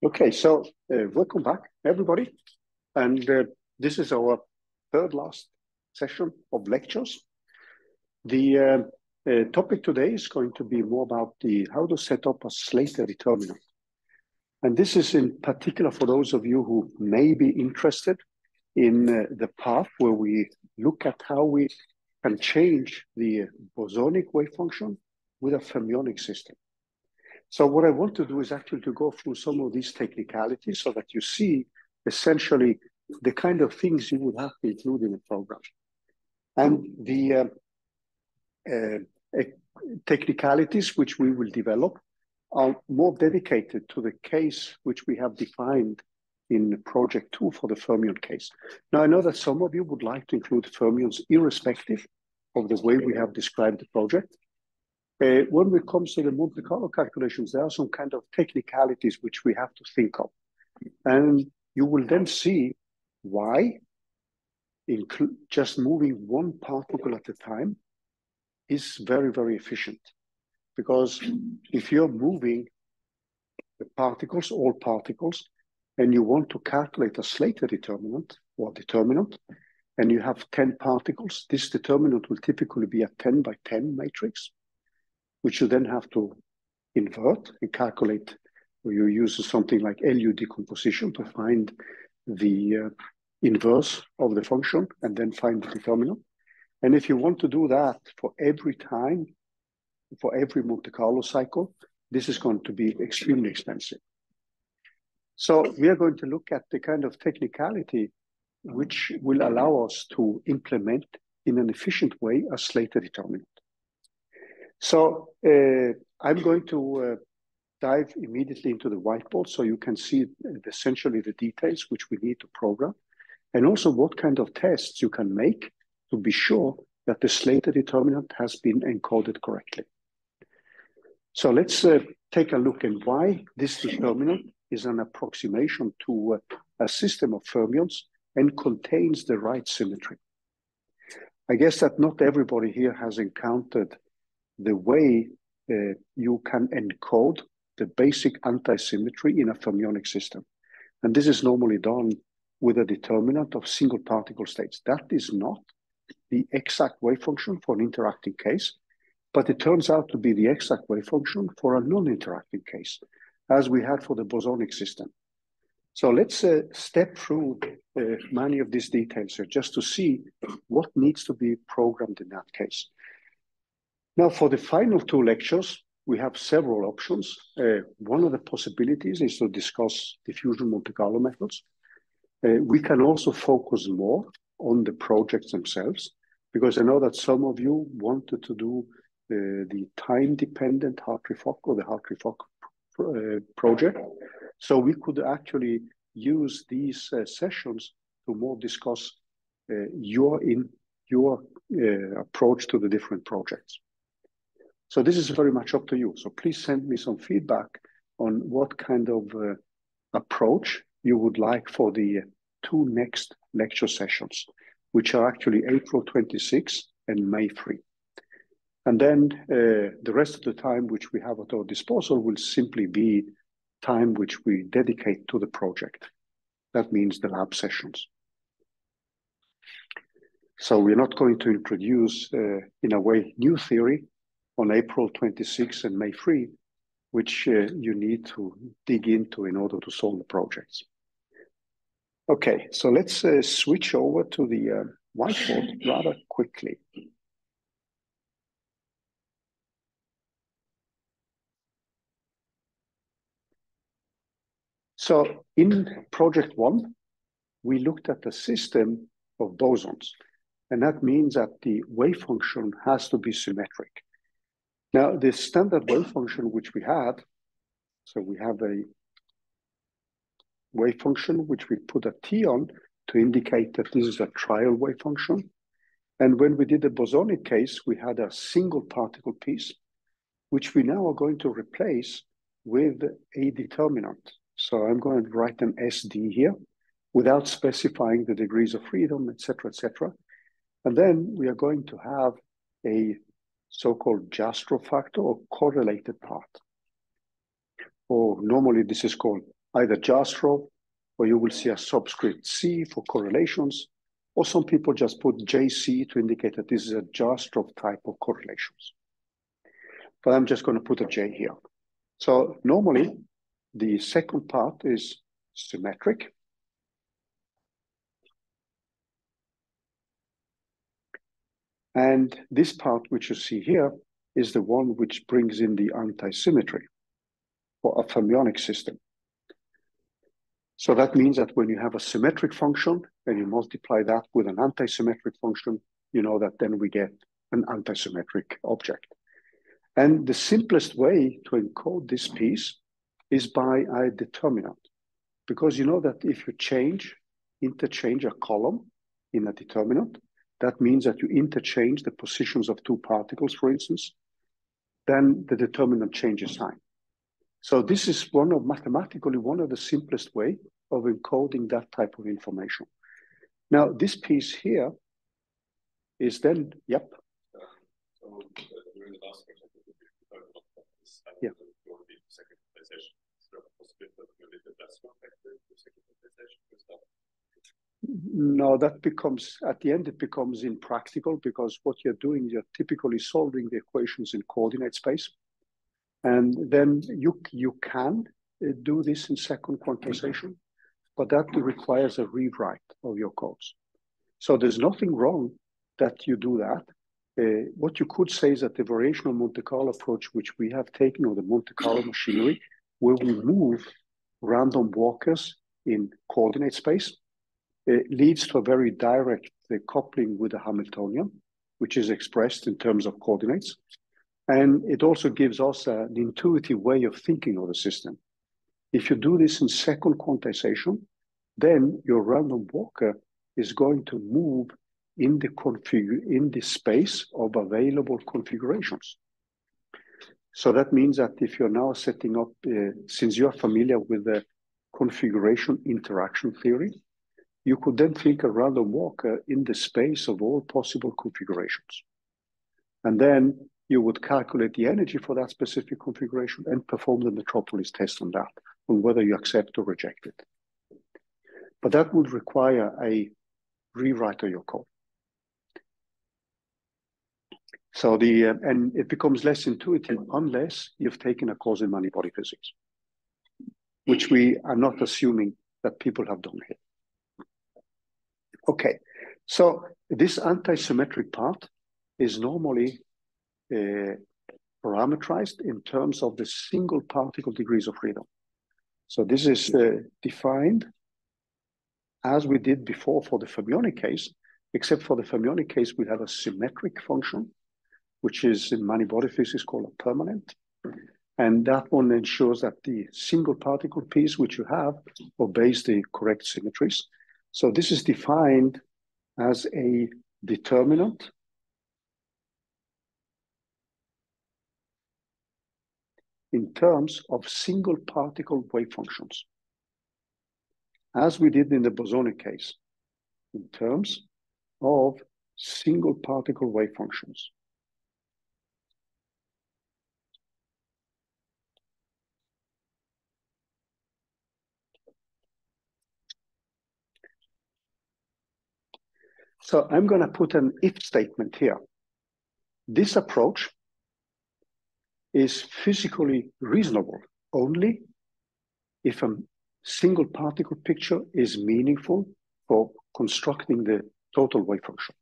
Okay, so welcome back, everybody. And this is our third last session of lectures. The topic today is going to be more about how to set up a Slater determinant. And this is in particular for those of you who may be interested in the path where we look at how we can change the bosonic wave function with a fermionic system. So what I want to do is actually to go through some of these technicalities so that you see essentially the kind of things you would have to include in a program. And the technicalities which we will develop are more dedicated to the case which we have defined in project 2 for the fermion case. Now, I know that some of you would like to include fermions irrespective of the way we have described the project. When it comes to the Monte Carlo calculations, there are some kind of technicalities which we have to think of. And you will then see why just moving one particle at a time is very, very efficient. Because if you're moving the particles, all particles, and you want to calculate a Slater determinant or determinant, and you have 10 particles, this determinant will typically be a 10 by 10 matrix, which you then have to invert and calculate, where you use something like LU decomposition to find the inverse of the function and then find the determinant. And if you want to do that for every time, for every Monte Carlo cycle, this is going to be extremely expensive. So we are going to look at the kind of technicality which will allow us to implement in an efficient way a Slater determinant. So I'm going to dive immediately into the whiteboard so you can see essentially the details which we need to program, and also what kind of tests you can make to be sure that the Slater determinant has been encoded correctly. So let's take a look at why this determinant is an approximation to a system of fermions and contains the right symmetry. I guess that not everybody here has encountered the way you can encode the basic anti-symmetry in a fermionic system. And this is normally done with a determinant of single particle states. That is not the exact wave function for an interacting case, but it turns out to be the exact wave function for a non-interacting case, as we had for the bosonic system. So let's step through many of these details here just to see what needs to be programmed in that case. Now, for the final two lectures, we have several options. One of the possibilities is to discuss diffusion Monte Carlo methods. We can also focus more on the projects themselves, because I know that some of you wanted to do the time-dependent Hartree-Fock or the Hartree-Fock project. So we could actually use these sessions to more discuss your approach to the different projects. So this is very much up to you. So please send me some feedback on what kind of approach you would like for the two next lecture sessions, which are actually April 26 and May 3. And then the rest of the time which we have at our disposal will simply be time which we dedicate to the project. That means the lab sessions. So we're not going to introduce, in a way, new theory on April 26 and May 3, which you need to dig into in order to solve the projects. Okay, so let's switch over to the whiteboard rather quickly. So in project 1, we looked at the system of bosons, and that means that the wave function has to be symmetric. Now, the standard wave function which we had, so we have a wave function which we put a T on to indicate that this is a trial wave function. And when we did the bosonic case, we had a single particle piece, which we now are going to replace with a determinant. So I'm going to write an SD here without specifying the degrees of freedom, etc., etc. And then we are going to have a so-called Jastrow factor or correlated part. Or normally this is called either jar stroke, or you will see a subscript C for correlations, or some people just put JC to indicate that this is a jar stroke type of correlations. But I'm just going to put a J here. So normally, the second part is symmetric. And this part, which you see here, is the one which brings in the anti-symmetry for a fermionic system. So that means that when you have a symmetric function and you multiply that with an anti-symmetric function, you know that then we get an anti-symmetric object. And the simplest way to encode this piece is by a determinant. Because you know that if you interchange a column in a determinant, that means that you interchange the positions of two particles, for instance, then the determinant changes sign. So this is mathematically one of the simplest way of encoding that type of information. Now, this piece here is then, yep. So during the last question, we talked about this. Yeah. Second quantization. Is there a possibility that maybe the best one factor to second quantization? No, that becomes, at the end, it becomes impractical because what you're doing, you're typically solving the equations in coordinate space. And then you can do this in second quantization, but that requires a rewrite of your codes. So there's nothing wrong that you do that. What you could say is that the variational Monte Carlo approach, which we have taken, or the Monte Carlo machinery, where we move random walkers in coordinate space, leads to a very direct coupling with the Hamiltonian, which is expressed in terms of coordinates. And it also gives us an intuitive way of thinking of the system. If you do this in second quantization, then your random walker is going to move in the space of available configurations. So that means that if you're now setting up, since you're familiar with the configuration interaction theory, you could then think a random walker in the space of all possible configurations. And then you would calculate the energy for that specific configuration and perform the metropolis test on that, on whether you accept or reject it. But that would require a rewrite of your code. So and it becomes less intuitive unless you've taken a course in many-body physics, which we are not assuming that people have done here. Okay, so this anti-symmetric part is normally parameterized in terms of the single particle degrees of freedom. So this is defined as we did before for the fermionic case, except for the fermionic case, we have a symmetric function, which is in many-body physics called a permanent. And that one ensures that the single particle piece which you have obeys the correct symmetries. So this is defined as a determinant in terms of single particle wave functions, as we did in the bosonic case, in terms of single particle wave functions. So I'm going to put an if statement here. This approach is physically reasonable only if a single particle picture is meaningful for constructing the total wave function.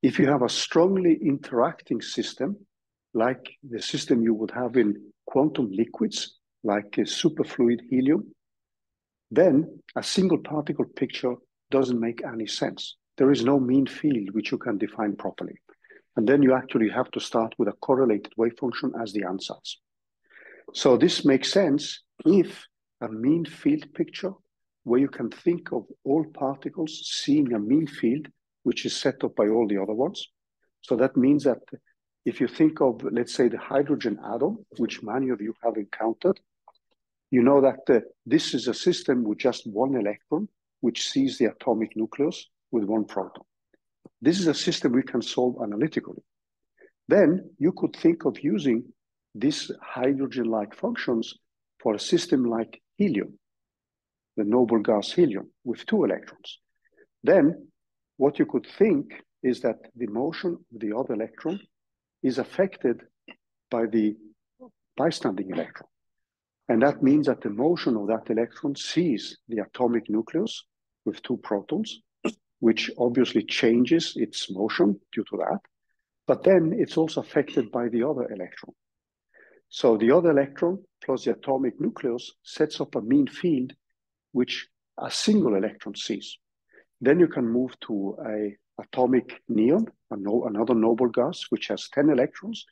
If you have a strongly interacting system, like the system you would have in quantum liquids, like a superfluid helium, then a single particle picture doesn't make any sense. There is no mean field which you can define properly. And then you actually have to start with a correlated wave function as the ansatz. So this makes sense if a mean field picture, where you can think of all particles seeing a mean field, which is set up by all the other ones. So that means that if you think of, let's say, the hydrogen atom, which many of you have encountered, you know that this is a system with just one electron, which sees the atomic nucleus with one proton. This is a system we can solve analytically. Then you could think of using these hydrogen-like functions for a system like helium, the noble gas helium, with 2 electrons. Then what you could think is that the motion of the other electron is affected by the bystanding electron. And that means that the motion of that electron sees the atomic nucleus with 2 protons, which obviously changes its motion due to that. But then it's also affected by the other electron. So the other electron plus the atomic nucleus sets up a mean field which a single electron sees. Then you can move to an atomic neon, another noble gas, which has 10 electrons.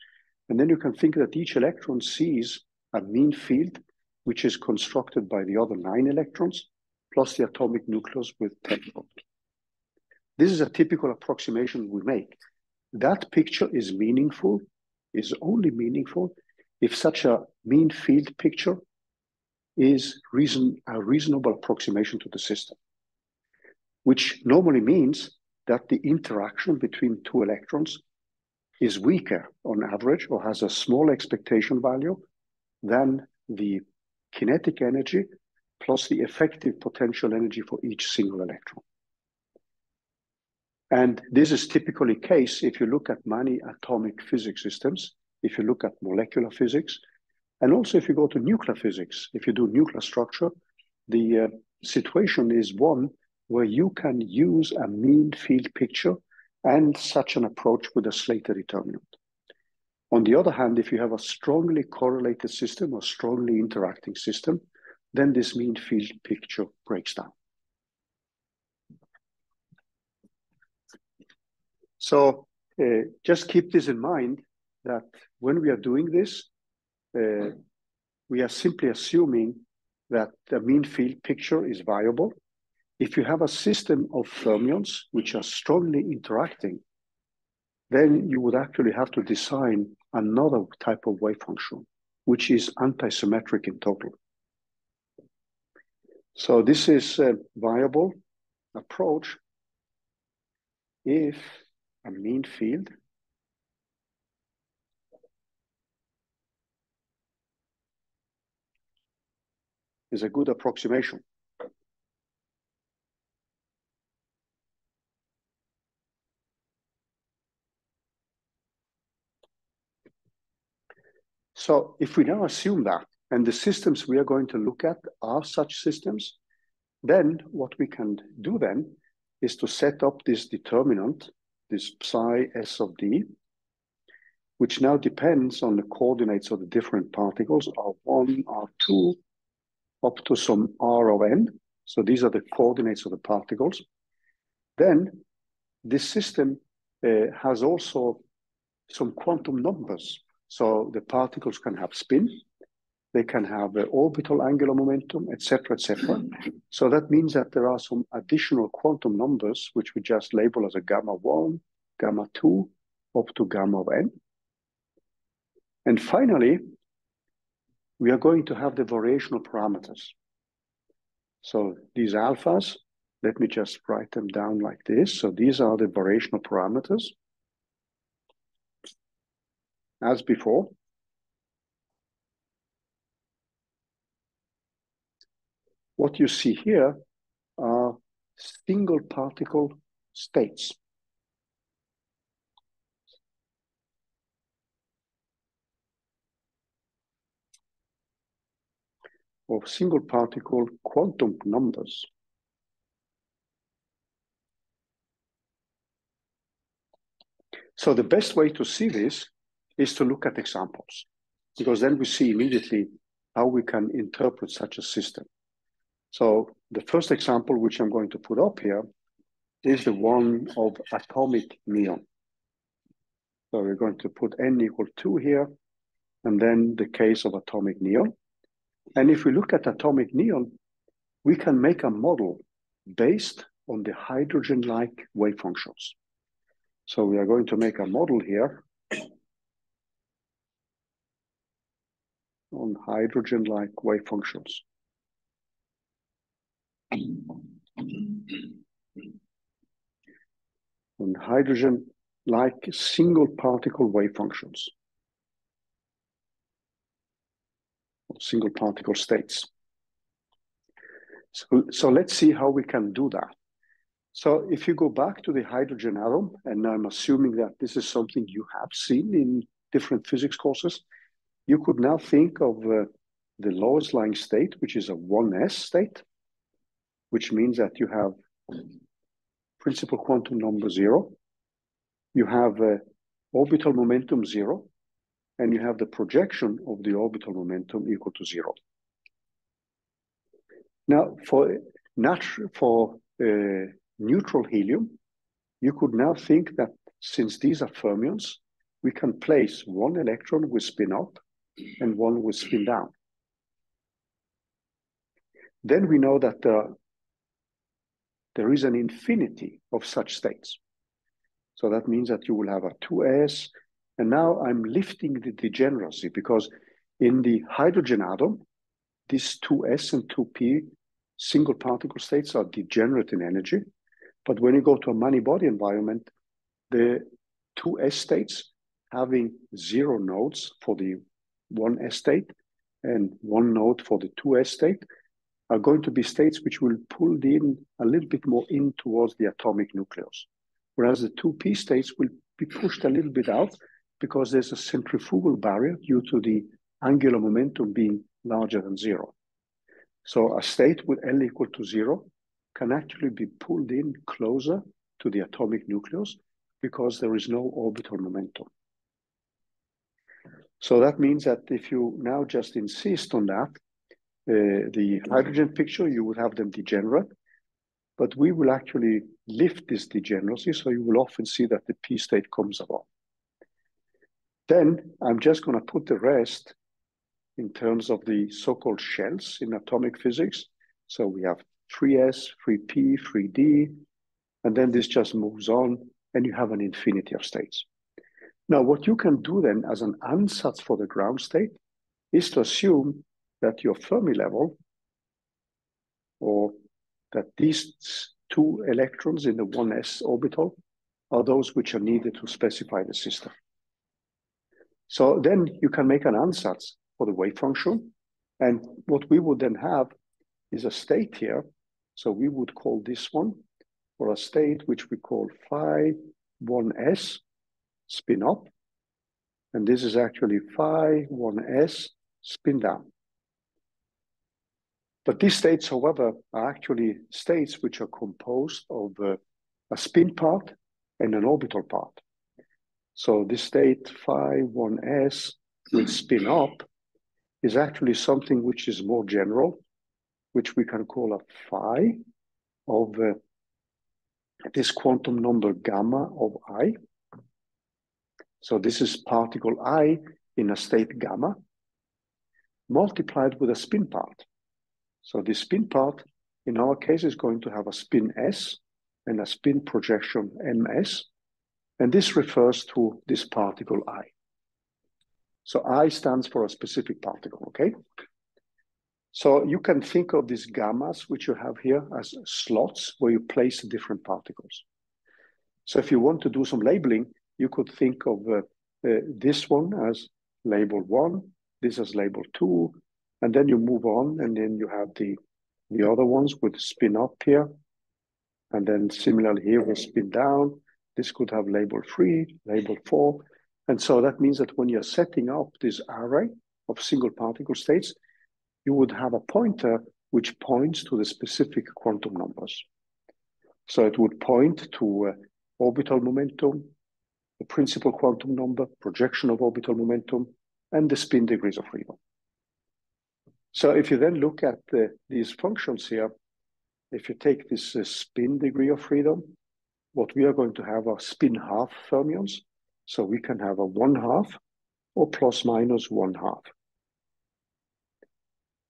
And then you can think that each electron sees a mean field which is constructed by the other 9 electrons, plus the atomic nucleus with 10 protons. This is a typical approximation we make. That picture is meaningful, is only meaningful if such a mean field picture is a reasonable approximation to the system, which normally means that the interaction between 2 electrons is weaker on average or has a small expectation value than the kinetic energy plus the effective potential energy for each single electron. And this is typically the case if you look at many atomic physics systems, if you look at molecular physics, and also if you go to nuclear physics, if you do nuclear structure, the situation is one where you can use a mean field picture and such an approach with a Slater determinant. On the other hand, if you have a strongly correlated system or strongly interacting system, then this mean field picture breaks down. So just keep this in mind that when we are doing this, we are simply assuming that the mean field picture is viable. If you have a system of fermions which are strongly interacting, then you would actually have to design another type of wave function, which is antisymmetric in total. So this is a viable approach if a mean field is a good approximation. So if we now assume that, and the systems we are going to look at are such systems, then what we can do then is to set up this determinant, this psi s of d, which now depends on the coordinates of the different particles, R1, R2, up to some R of n. So these are the coordinates of the particles. Then this system has also some quantum numbers. So the particles can have spin, they can have orbital angular momentum, etc., etc. So that means that there are some additional quantum numbers, which we just label as a gamma 1, gamma 2, up to gamma of n. And finally, we are going to have the variational parameters. So these alphas, let me just write them down like this. So these are the variational parameters. As before, what you see here are single particle states. Or single particle quantum numbers. So the best way to see this is to look at examples, because then we see immediately how we can interpret such a system. So the first example, which I'm going to put up here, is the one of atomic neon. So we're going to put n equal 2 here, and then the case of atomic neon. And if we look at atomic neon, we can make a model based on the hydrogen-like wave functions. So we are going to make a model here on hydrogen-like wave functions. On hydrogen-like single particle wave functions. Single particle states. So let's see how we can do that. So if you go back to the hydrogen atom, and I'm assuming that this is something you have seen in different physics courses, you could now think of the lowest lying state, which is a 1s state, which means that you have principal quantum number 0, you have orbital momentum 0, and you have the projection of the orbital momentum equal to 0. Now, for neutral helium, you could now think that since these are fermions, we can place one electron with spin up and one with spin down. Then we know that there is an infinity of such states. So that means that you will have a 2s, and now I'm lifting the degeneracy, because in the hydrogen atom, these 2s and 2p single particle states are degenerate in energy. But when you go to a many-body environment, the 2s states having 0 nodes for the 1s state and 1 node for the 2s state are going to be states which will pull in a little bit more in towards the atomic nucleus. Whereas the 2p states will be pushed a little bit out because there's a centrifugal barrier due to the angular momentum being larger than 0. So a state with L equal to 0 can actually be pulled in closer to the atomic nucleus because there is no orbital momentum. So that means that if you now just insist on that, the hydrogen picture, you would have them degenerate, but we will actually lift this degeneracy, so you will often see that the p state comes along. Then I'm just going to put the rest in terms of the so-called shells in atomic physics. So we have 3s, 3p, 3d, and then this just moves on, and you have an infinity of states. Now, what you can do then as an ansatz for the ground state is to assume that your Fermi level, or that these 2 electrons in the 1s orbital, are those which are needed to specify the system. So then you can make an ansatz for the wave function. And what we would then have is a state here. So we would call this one, or a state which we call phi 1s spin up. And this is actually phi 1s spin down. But these states, however, are actually states which are composed of a spin part and an orbital part. So this state phi 1s with spin up is actually something which is more general, which we can call a phi of this quantum number gamma of I. So this is particle I in a state gamma multiplied with a spin part. So the spin part, in our case, is going to have a spin s and a spin projection ms. And this refers to this particle I. So I stands for a specific particle, okay? So you can think of these gammas, which you have here, as slots where you place different particles. So if you want to do some labeling, you could think of this one as label 1, this as label 2, and then you move on, and then you have the other ones with spin up here, and then similarly here with spin down. This could have label 3, label 4, and so that means that when you're setting up this array of single particle states, you would have a pointer which points to the specific quantum numbers. So it would point to orbital momentum, the principal quantum number, projection of orbital momentum, and the spin degrees of freedom. So if you then look at these functions here, if you take this spin degree of freedom, what we are going to have are spin half fermions. So we can have a 1/2 or plus minus 1/2.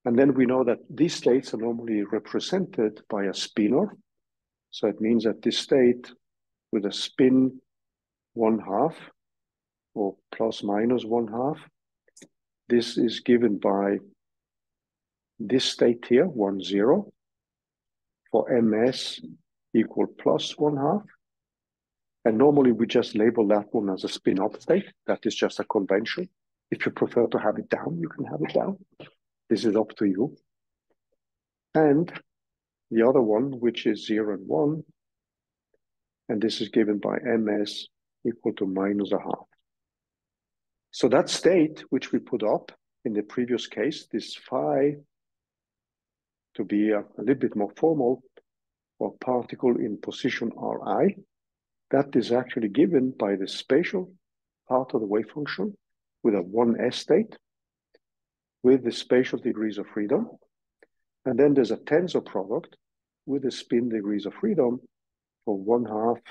And then we know that these states are normally represented by a spinor. So it means that this state with a spin 1/2 or plus minus 1/2, this is given by this state here, 1, 0, for ms equal plus 1/2. And normally we just label that one as a spin up state. That is just a convention. If you prefer to have it down, you can have it down. This is up to you. And the other one, which is 0 and 1, and this is given by ms equal to -1/2. So that state, which we put up in the previous case, this phi, to be a little bit more formal, or particle in position Ri, that is actually given by the spatial part of the wave function with a 1s state, with the spatial degrees of freedom. And then there's a tensor product with the spin degrees of freedom for 1/2.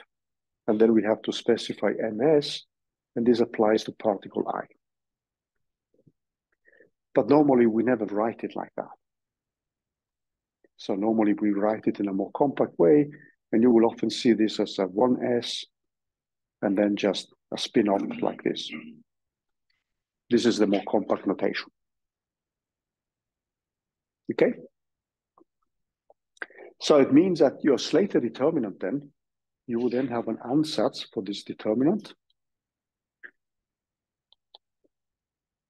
And then we have to specify ms, and this applies to particle I. But normally we never write it like that. So normally we write it in a more compact way, and you will often see this as a 1s, and then just a spin up like this. This is the more compact notation. Okay? So it means that your Slater determinant then, you will then have an ansatz for this determinant,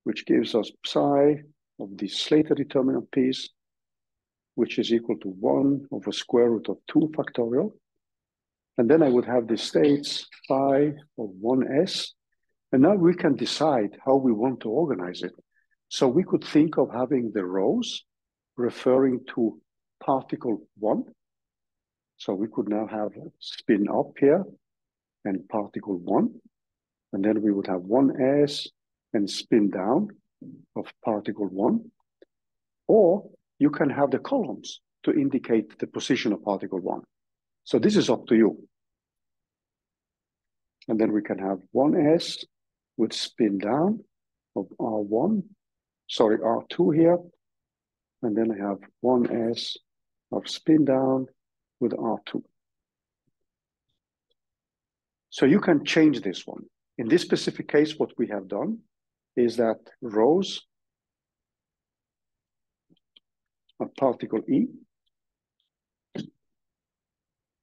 which gives us psi of the Slater determinant piece, which is equal to 1 over square root of 2 factorial. And then I would have the states phi of 1s. And now we can decide how we want to organize it. So we could think of having the rows referring to particle 1. So we could now have spin up here and particle 1. And then we would have 1s and spin down of particle 1. Or you can have the columns to indicate the position of particle 1. So this is up to you. And then we can have 1s with spin down of R1, sorry, R2 here. And then I have 1s of spin down with R2. So you can change this one. In this specific case, what we have done is that rows of particle E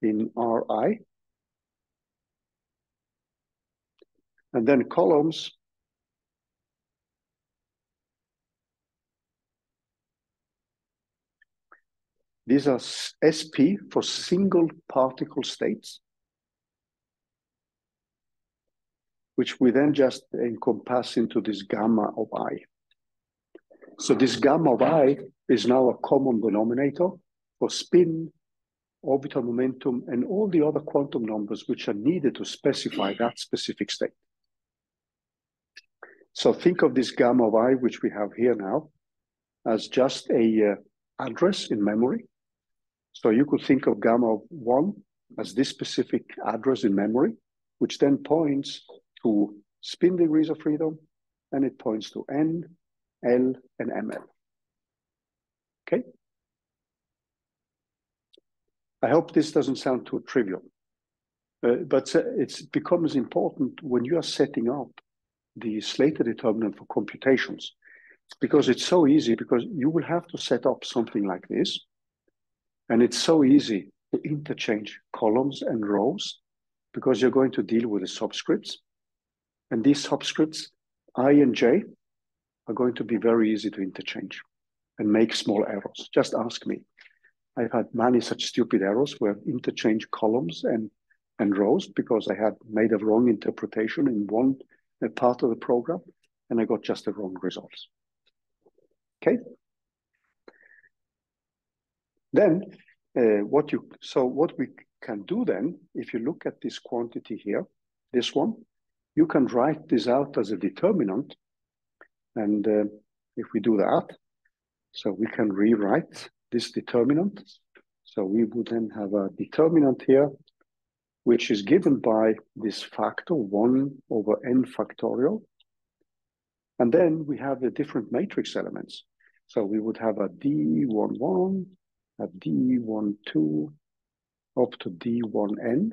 in Ri, and then columns these are SP for single particle states, which we then just encompass into this gamma of I. So this gamma of I is now a common denominator for spin, orbital momentum, and all the other quantum numbers which are needed to specify that specific state. So think of this gamma of I, which we have here now, as just a address in memory. So you could think of gamma of 1 as this specific address in memory, which then points to spin degrees of freedom, and it points to N, L, and ML. Okay? I hope this doesn't sound too trivial, but it becomes important when you are setting up the Slater determinant for computations, because it's so easy, because you will have to set up something like this, and it's so easy to interchange columns and rows, because you're going to deal with the subscripts, and these subscripts, I and J, are going to be very easy to interchange and make small errors. Just ask me. I've had many such stupid errors where I interchange columns and rows because I had made a wrong interpretation in one part of the program, and I got just the wrong results. Okay. Then what we can do then, if you look at this quantity here, this one, you can write this out as a determinant. And if we do that, so we can rewrite this determinant. So we would then have a determinant here, which is given by this factor 1 over n factorial. And then we have the different matrix elements. So we would have a D11, a D12, up to D1n.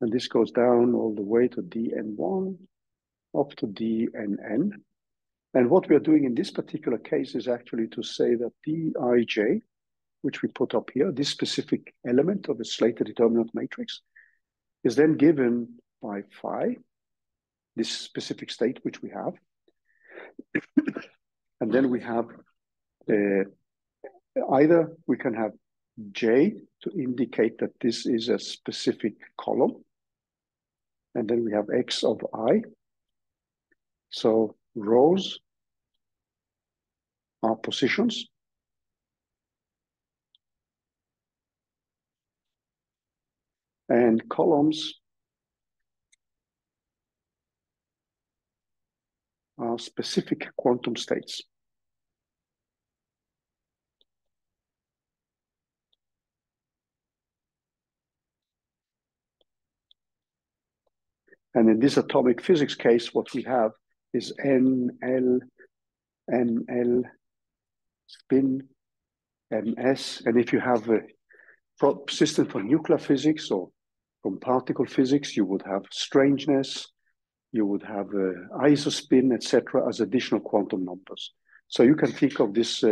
And this goes down all the way to Dn1, up to Dnn. And what we are doing in this particular case is actually to say that Dij, which we put up here, this specific element of the Slater determinant matrix, is then given by phi, this specific state which we have. And then we have Either we can have J to indicate that this is a specific column, and then we have X of I. So rows are positions. And columns are specific quantum states. And in this atomic physics case, what we have is NL, NL, spin, MS. And if you have a system for nuclear physics or from particle physics, you would have strangeness, you would have isospin, etc., as additional quantum numbers. So you can think of this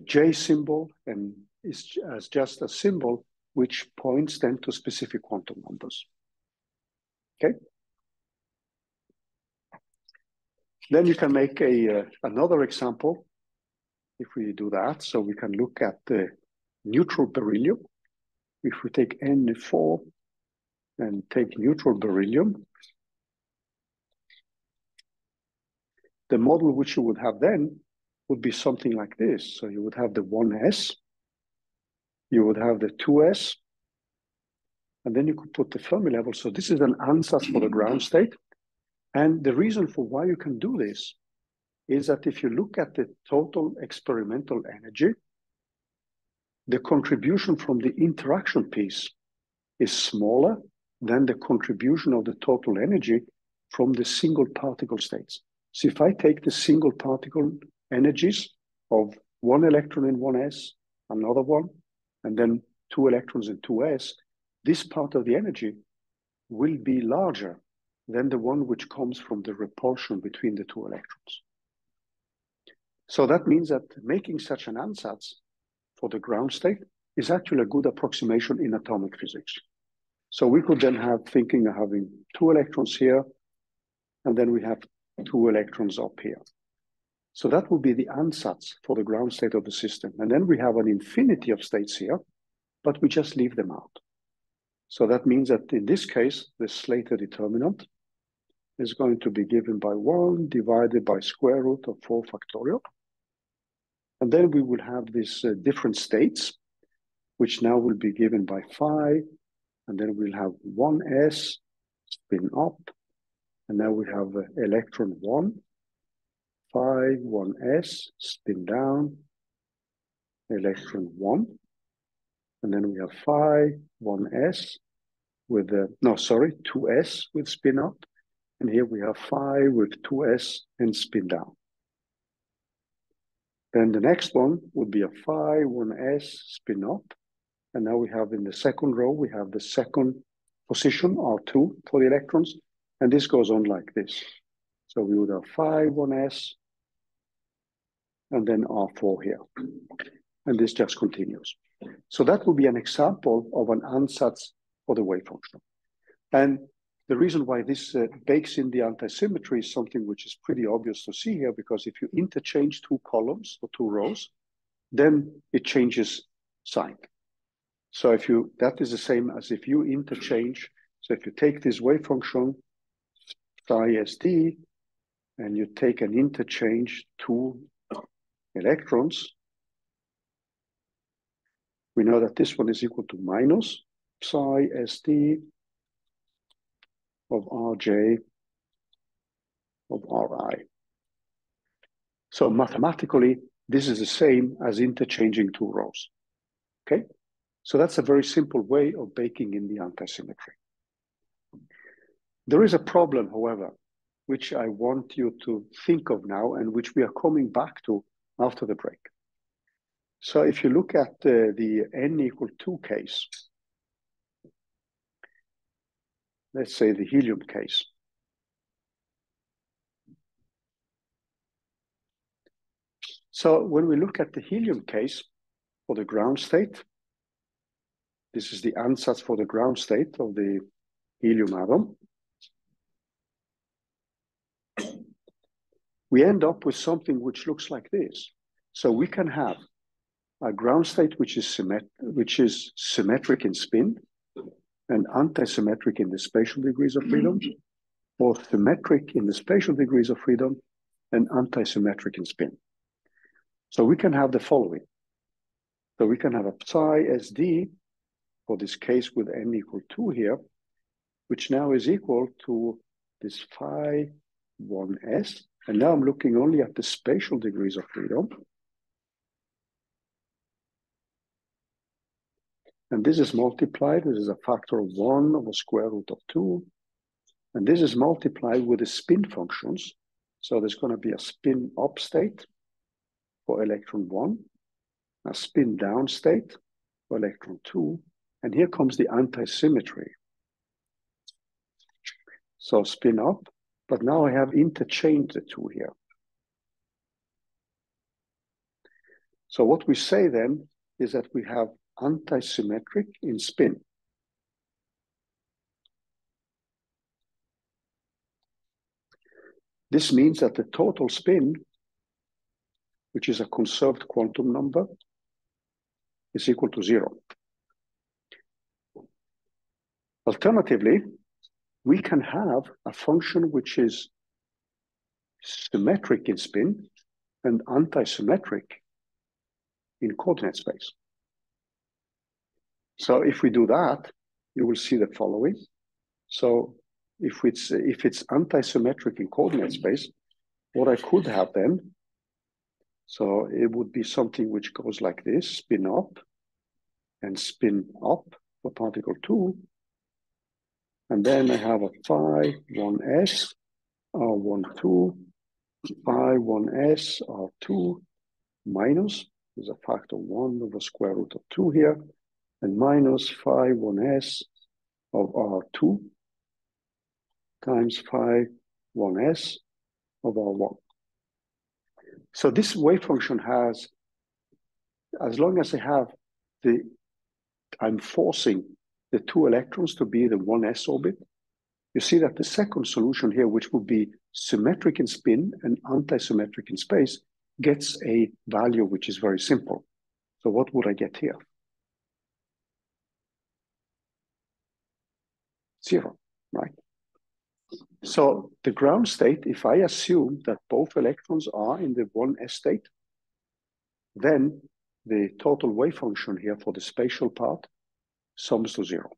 J symbol and as just a symbol which points then to specific quantum numbers. Okay. Then you can make another example if we do that. So we can look at the neutral beryllium. If we take N4 and take neutral beryllium, the model which you would have then would be something like this. So you would have the 1s, you would have the 2s, and then you could put the Fermi level. So this is an ansatz for the ground state. And the reason for why you can do this is that if you look at the total experimental energy, the contribution from the interaction piece is smaller than the contribution of the total energy from the single particle states. So if I take the single particle energies of one electron in 1s, another one, and then 2 electrons in 2s, this part of the energy will be larger than the one which comes from the repulsion between the 2 electrons. So that means that making such an ansatz for the ground state is actually a good approximation in atomic physics. So we could then have thinking of having 2 electrons here, and then we have 2 electrons up here. So that would be the ansatz for the ground state of the system. And then we have an infinity of states here, but we just leave them out. So that means that in this case, the Slater determinant is going to be given by 1 divided by square root of 4 factorial. And then we will have these different states, which now will be given by phi. And then we'll have 1s spin up. And now we have electron 1, phi, 1s spin down, electron 1. And then we have phi, 1s with, 2s with spin up. And here we have phi with 2s and spin down. Then the next one would be a phi, 1s spin up. And now we have in the second row, we have the second position, R2 for the electrons. And this goes on like this. So we would have phi, 1s, and then R4 here. And this just continues. So that would be an example of an ansatz for the wave function. And the reason why this bakes in the antisymmetry is something which is pretty obvious to see here, because if you interchange 2 columns or 2 rows, then it changes sign. So if you, that is the same as if you interchange. So if you take this wave function, psi st, and you take an interchange 2 electrons, we know that this one is equal to minus psi st of Rj of Ri. So mathematically, this is the same as interchanging 2 rows, okay? So that's a very simple way of baking in the antisymmetry. There is a problem, however, which I want you to think of now and which we are coming back to after the break. So if you look at the n equal 2 case, let's say the helium case. So when we look at the helium case for the ground state, this is the ansatz for the ground state of the helium atom. We end up with something which looks like this. So we can have a ground state which is symmetric in spin and anti-symmetric in the spatial degrees of freedom, or symmetric in the spatial degrees of freedom and anti-symmetric in spin. So we can have the following. So we can have a psi SD for this case with n equal 2 here, which now is equal to this phi 1s. And now I'm looking only at the spatial degrees of freedom. And this is multiplied. This is a factor of 1 over square root of 2. And this is multiplied with the spin functions. So there's going to be a spin up state for electron 1, a spin down state for electron 2. And here comes the anti-symmetry. So spin up, but now I have interchanged the two here. So what we say then is that we have anti-symmetric in spin. This means that the total spin, which is a conserved quantum number, is equal to 0. Alternatively, we can have a function which is symmetric in spin and anti-symmetric in coordinate space. So if we do that, you will see the following. So if it's anti-symmetric in coordinate space, what I could have then, so it would be something which goes like this, spin up and spin up for particle 2. And then I have a phi 1s, R12, phi 1s, R2, minus, there's a factor 1 over square root of 2 here, and minus phi 1s of R2 times phi 1s of R1. So this wave function has, as long as I have I'm forcing the 2 electrons to be the 1s orbit, you see that the second solution here, which would be symmetric in spin and anti-symmetric in space, gets a value which is very simple. So what would I get here? 0, right? So the ground state, if I assume that both electrons are in the 1s state, then the total wave function here for the spatial part sums to 0.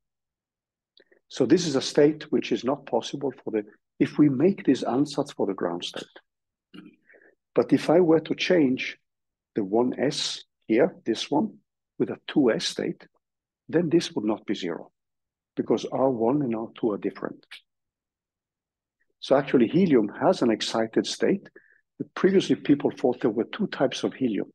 So this is a state which is not possible if we make this ansatz for the ground state. But if I were to change the 1s here, this one, with a 2s state, then this would not be 0, because R1 and R2 are different. So actually helium has an excited state. But previously people thought there were 2 types of helium,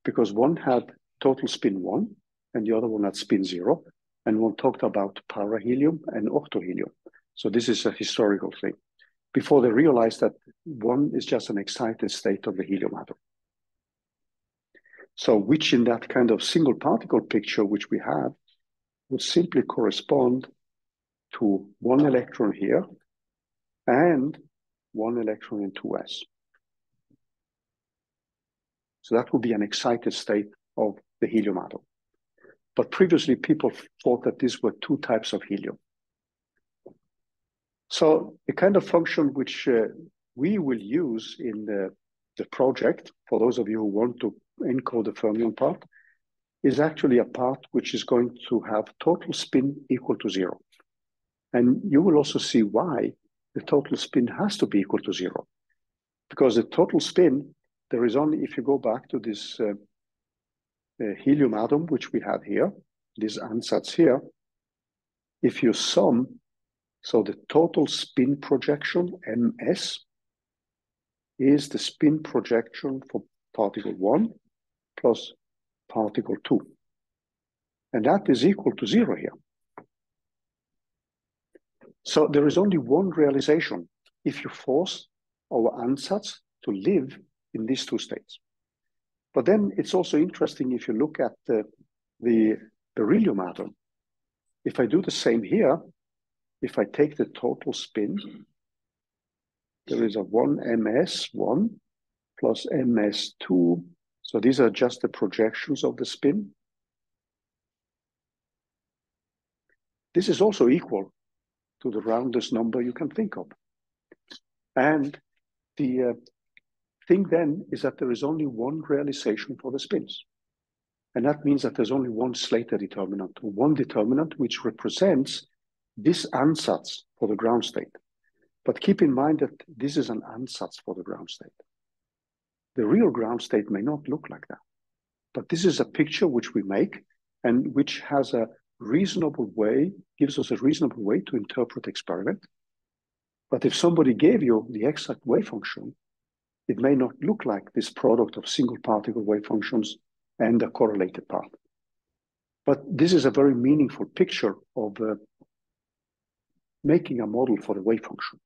because one had total spin 1 and the other one had spin 0. And one talked about parahelium and octohelium. So this is a historical thing. Before they realized that one is just an excited state of the helium atom. So which in that kind of single particle picture which we have would simply correspond to 1 electron here and 1 electron in 2s. So that would be an excited state of the helium atom. But previously, people thought that these were 2 types of helium. So the kind of function which we will use in the project, for those of you who want to encode the fermion part, is actually a part which is going to have total spin equal to 0. And you will also see why the total spin has to be equal to 0. Because the total spin, there is only, if you go back to this helium atom, which we have here, this ansatz here, if you sum, so the total spin projection, ms, is the spin projection for particle 1 plus particle 2. And that is equal to 0 here. So there is only one realization if you force our ansatz to live in these 2 states. But then it's also interesting if you look at the beryllium atom. If I do the same here, if I take the total spin, there is a 1 ms1 plus ms2, so So these are just the projections of the spin. This is also equal to the roundest number you can think of. And the thing then is that there is only one realization for the spins. And that means that there's only one Slater determinant, or one determinant which represents this ansatz for the ground state. But keep in mind that this is an ansatz for the ground state. The real ground state may not look like that. But this is a picture which we make and which has a reasonable way, gives us a reasonable way to interpret experiment. But if somebody gave you the exact wave function, it may not look like this product of single particle wave functions and a correlated path. But this is a very meaningful picture of making a model for the wave function,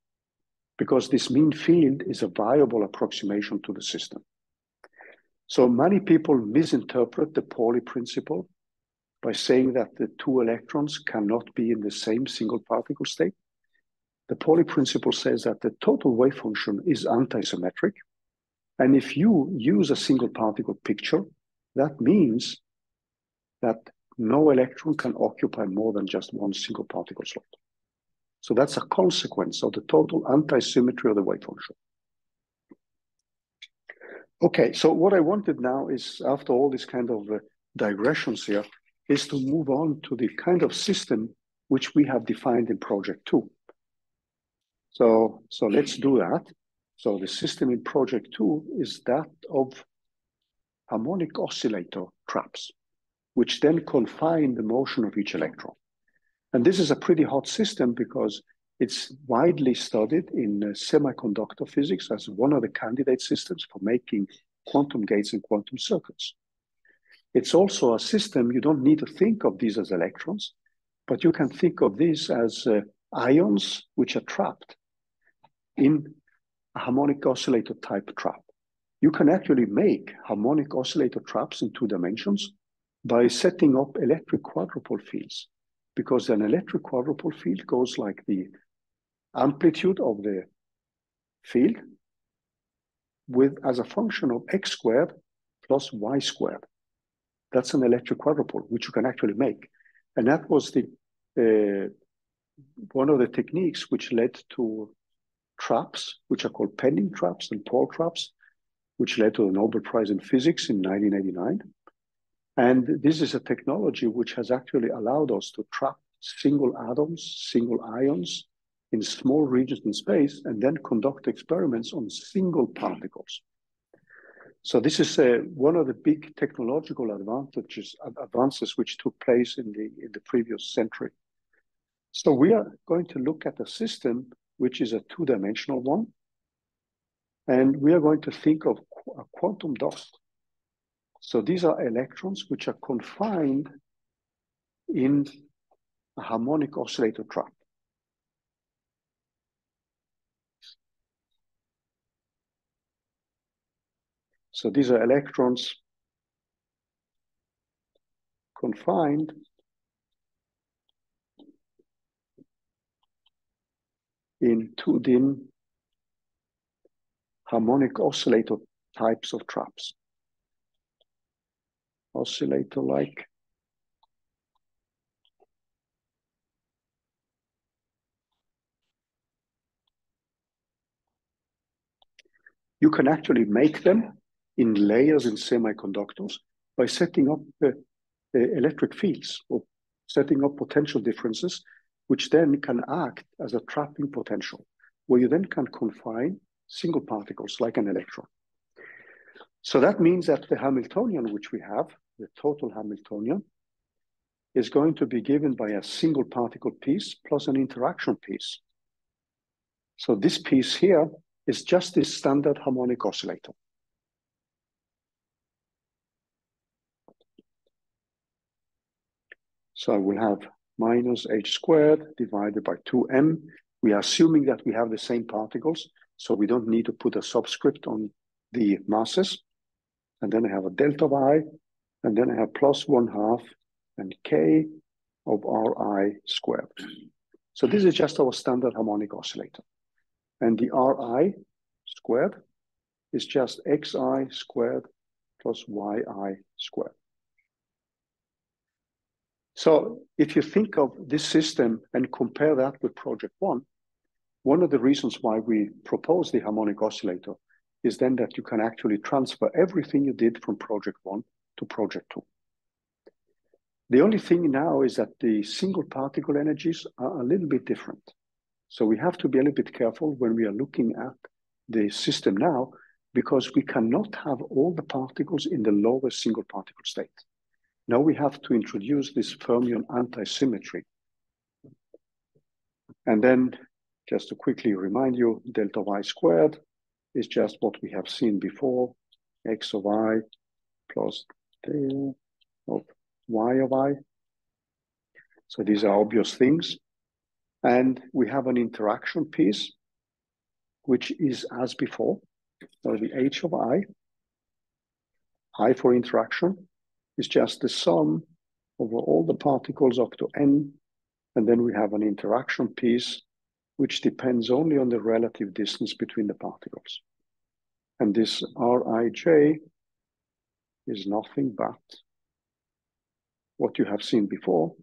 because this mean field is a viable approximation to the system. So many people misinterpret the Pauli principle by saying that the two electrons cannot be in the same single particle state. The Pauli principle says that the total wave function is antisymmetric. And if you use a single particle picture, that means that no electron can occupy more than just one single particle slot. So that's a consequence of the total antisymmetry of the wave function. Okay, so what I wanted now is, after all this kind of digressions here, is to move on to the kind of system which we have defined in project 2. So let's do that. So the system in project 2 is that of harmonic oscillator traps, which then confine the motion of each electron. And this is a pretty hot system because it's widely studied in semiconductor physics as one of the candidate systems for making quantum gates and quantum circuits. It's also a system you don't need to think of these as electrons, but you can think of these as ions which are trapped in a harmonic oscillator type trap. You can actually make harmonic oscillator traps in 2 dimensions by setting up electric quadrupole fields, because an electric quadrupole field goes like the amplitude of the field with as a function of x squared plus y squared. That's an electric quadrupole, which you can actually make. And that was the one of the techniques which led to traps, which are called Penning traps and Paul traps, which led to the Nobel Prize in Physics in 1989. And this is a technology which has actually allowed us to trap single atoms, single ions in small regions in space, and then conduct experiments on single particles. So this is one of the big technological advances which took place in the previous century. So we are going to look at a system which is a 2-dimensional one, and we are going to think of a quantum dot. So these are electrons which are confined in a harmonic oscillator trap. So these are electrons confined in 2 dim harmonic oscillator types of traps. Oscillator-like. You can actually make them in layers in semiconductors by setting up the electric fields or setting up potential differences, which then can act as a trapping potential, where you then can confine single particles like an electron. So that means that the Hamiltonian which we have, the total Hamiltonian, is going to be given by a single particle piece plus an interaction piece. So this piece here is just this standard harmonic oscillator. So I will have minus h squared divided by 2m. We are assuming that we have the same particles, so we don't need to put a subscript on the masses. And then I have a delta of I, and then I have plus 1/2 and k of Ri squared. So this is just our standard harmonic oscillator. And the Ri squared is just xi squared plus yi squared. So if you think of this system and compare that with project one of the reasons why we propose the harmonic oscillator is then that you can actually transfer everything you did from project one to project two. The only thing now is that the single particle energies are a little bit different. So we have to be a little bit careful when we are looking at the system now, because we cannot have all the particles in the lower single particle state. Now we have to introduce this fermion anti-symmetry. And then, just to quickly remind you, delta y squared is just what we have seen before, x of I plus del of y of I. So these are obvious things. And we have an interaction piece, which is as before. So the h of I for interaction, is just the sum over all the particles up to n. And then we have an interaction piece, which depends only on the relative distance between the particles. And this Rij is nothing but what you have seen before.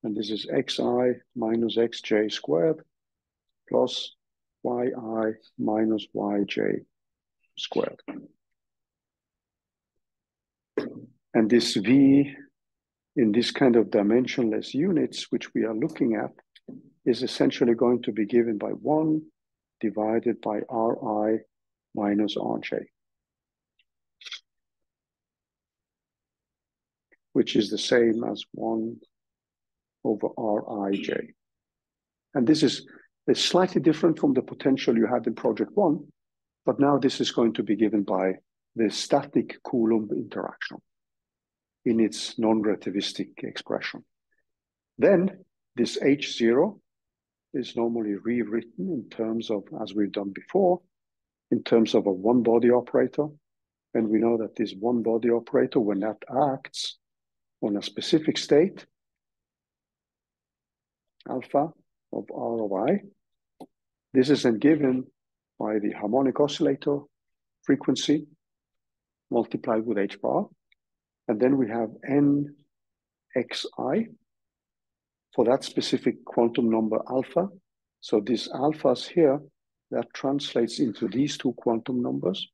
And this is xi minus xj squared plus yi minus yj squared. And this v in this kind of dimensionless units, which we are looking at, is essentially going to be given by 1 divided by Ri minus Rj, which is the same as 1 over Rij. And this is slightly different from the potential you had in project one, but now this is going to be given by the static Coulomb interaction in its non-relativistic expression. Then this H0 is normally rewritten in terms of, as we've done before, in terms of a one-body operator. And we know that this one-body operator, when that acts on a specific state, alpha of R of I, this is then given by the harmonic oscillator frequency multiplied with h bar. And then we have nxi for that specific quantum number alpha. So these alphas here, that translates into these two quantum numbers.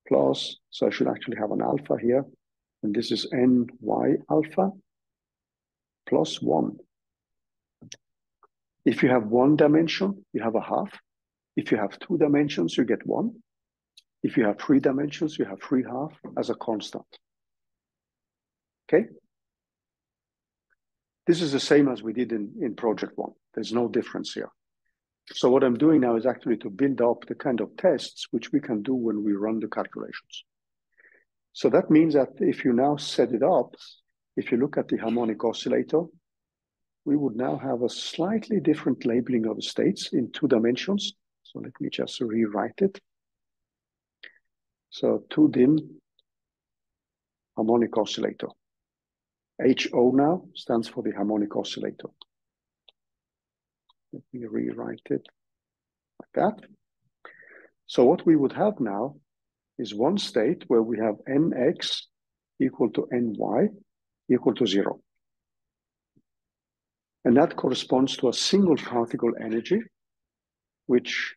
Plus, so I should actually have an alpha here. And this is ny alpha plus 1. If you have one dimension, you have a half. If you have two dimensions, you get 1. If you have 3 dimensions, you have 3/2 as a constant. Okay? This is the same as we did in project one. There's no difference here. So what I'm doing now is actually to build up the kind of tests which we can do when we run the calculations. So that means that if you now set it up, if you look at the harmonic oscillator, we would now have a slightly different labeling of the states in 2 dimensions. So let me just rewrite it. So 2-dim harmonic oscillator. HO now stands for the harmonic oscillator. Let me rewrite it like that. So what we would have now is one state where we have nx equal to ny equal to 0. And that corresponds to a single particle energy, which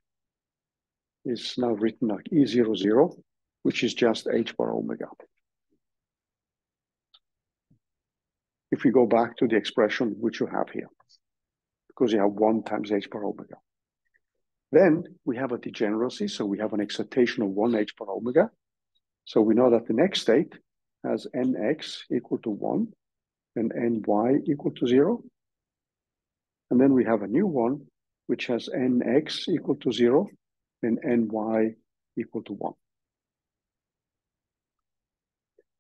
is now written like E00, which is just h bar omega. If we go back to the expression which you have here, because you have 1 times h bar omega. Then we have a degeneracy, so we have an excitation of 1 h bar omega. So we know that the next state has nx equal to 1 and ny equal to 0. And then we have a new one, which has nx equal to 0 and ny equal to 1.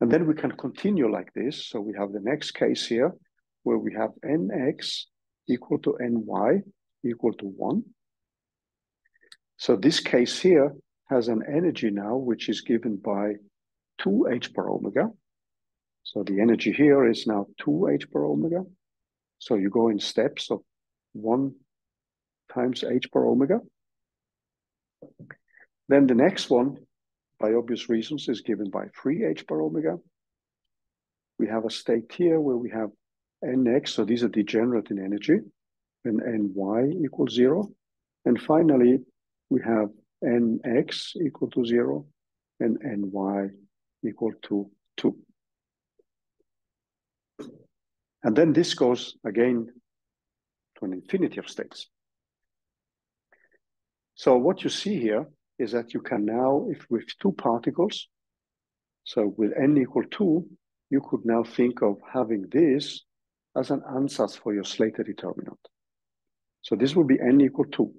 And then we can continue like this. So we have the next case here, where we have nx equal to ny equal to 1. So this case here has an energy now, which is given by 2h bar omega. So the energy here is now 2h bar omega. So you go in steps of 1 times h bar omega. Then the next one by obvious reasons, is given by 3h bar omega. We have a state here where we have nx, so these are degenerate in energy, and ny equals 0. And finally, we have nx equal to 0 and ny equal to 2. And then this goes again to an infinity of states. So what you see here is that you can now, if with two particles, so with n equal 2, you could now think of having this as an ansatz for your Slater determinant. So this will be n equal 2.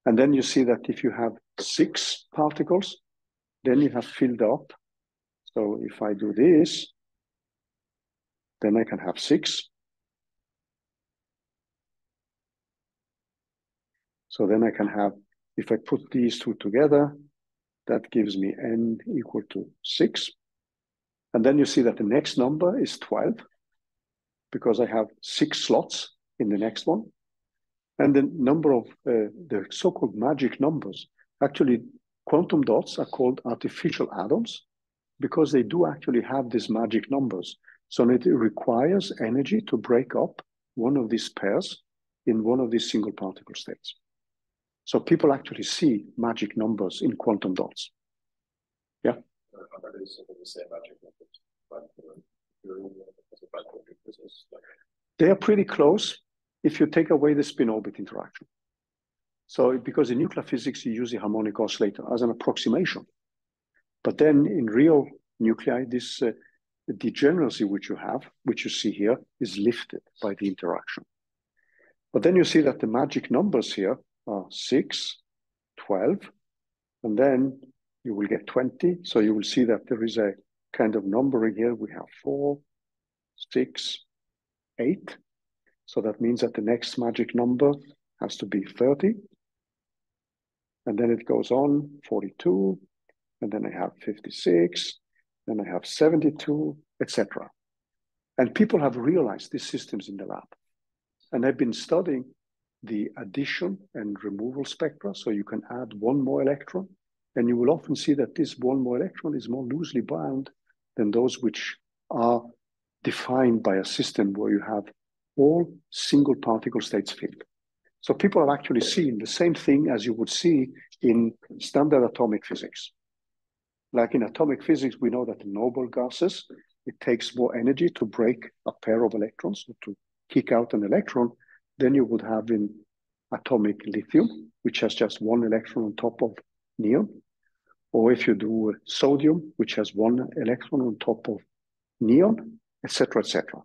And then you see that if you have 6 particles, then you have filled up. So if I do this, then I can have 6. So then I can have, if I put these two together, that gives me n equal to 6. And then you see that the next number is 12, because I have 6 slots in the next one. And the number of the so-called magic numbers, actually quantum dots are called artificial atoms because they do actually have these magic numbers. So it requires energy to break up one of these pairs in one of these single particle states. So people actually see magic numbers in quantum dots. Yeah? They are pretty close if you take away the spin-orbit interaction. So because in nuclear physics, you use the harmonic oscillator as an approximation. But then in real nuclei, this degeneracy which you have, which you see here, is lifted by the interaction. But then you see that the magic numbers here are 6, 12, and then you will get 20. So you will see that there is a kind of numbering here. We have 4, 6, 8. So that means that the next magic number has to be 30. And then it goes on, 42, and then I have 56, then I have 72, etc. And people have realized these systems in the lab. And they've been studying the addition and removal spectra. So you can add one more electron, and you will often see that this one more electron is more loosely bound than those which are defined by a system where you have all single particle states filled. So people have actually seen the same thing as you would see in standard atomic physics. Like in atomic physics, we know that the noble gases, it takes more energy to break a pair of electrons, or to kick out an electron, than you would have in atomic lithium, which has just one electron on top of neon. Or if you do sodium, which has one electron on top of neon, etc., etc.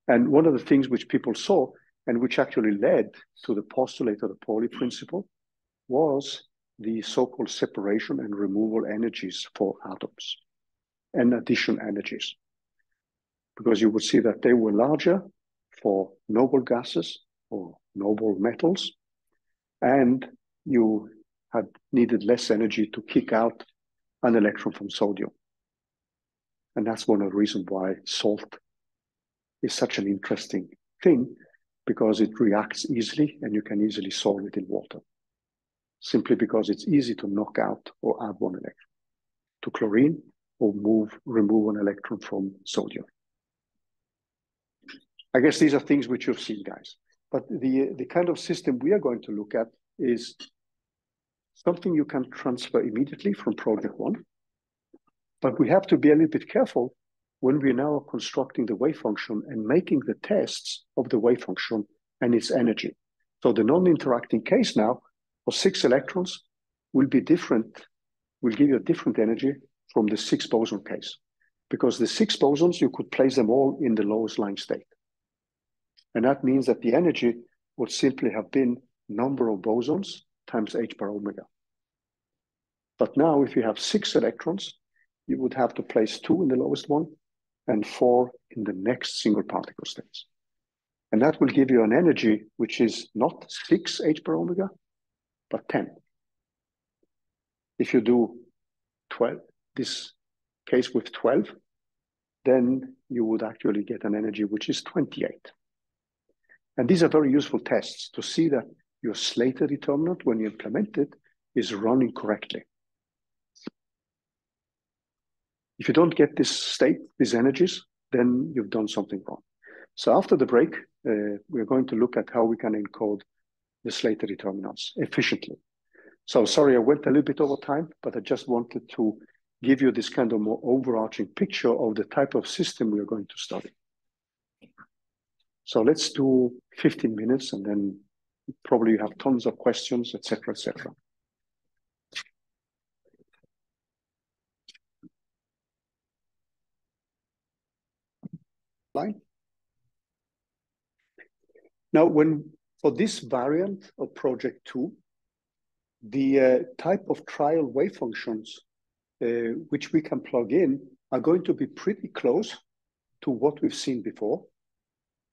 And one of the things which people saw, and which actually led to the postulate of the Pauli principle, was the so-called separation and removal energies for atoms and addition energies. Because you would see that they were larger for noble gases or noble metals, and you had needed less energy to kick out an electron from sodium. And that's one of the reasons why salt is such an interesting thing, because it reacts easily and you can easily solve it in water, simply because it's easy to knock out or add one electron to chlorine or remove an electron from sodium. I guess these are things which you've seen, guys. But the kind of system we are going to look at is something you can transfer immediately from project 1. But we have to be a little bit careful when we now are constructing the wave function and making the tests of the wave function and its energy. So the non-interacting case now for 6 electrons will be different, will give you a different energy from the 6 boson case. Because the 6 bosons, you could place them all in the lowest lying state. And that means that the energy would simply have been number of bosons times h bar omega. But now if you have 6 electrons, you would have to place 2 in the lowest one and 4 in the next single particle states. And that will give you an energy which is not 6 h bar omega, but 10. If you do 12, this case with 12, then you would actually get an energy which is 28. And these are very useful tests to see that your Slater determinant, when you implement it, is running correctly. If you don't get this state, these energies, then you've done something wrong. So after the break, we're going to look at how we can encode the Slater determinants efficiently. So sorry, I went a little bit over time, but I just wanted to give you this kind of more overarching picture of the type of system we are going to study. So let's do 15 minutes, and then probably you have tons of questions, etc., etc. Line. Now, for this variant of project 2, the type of trial wave functions which we can plug in are going to be pretty close to what we've seen before.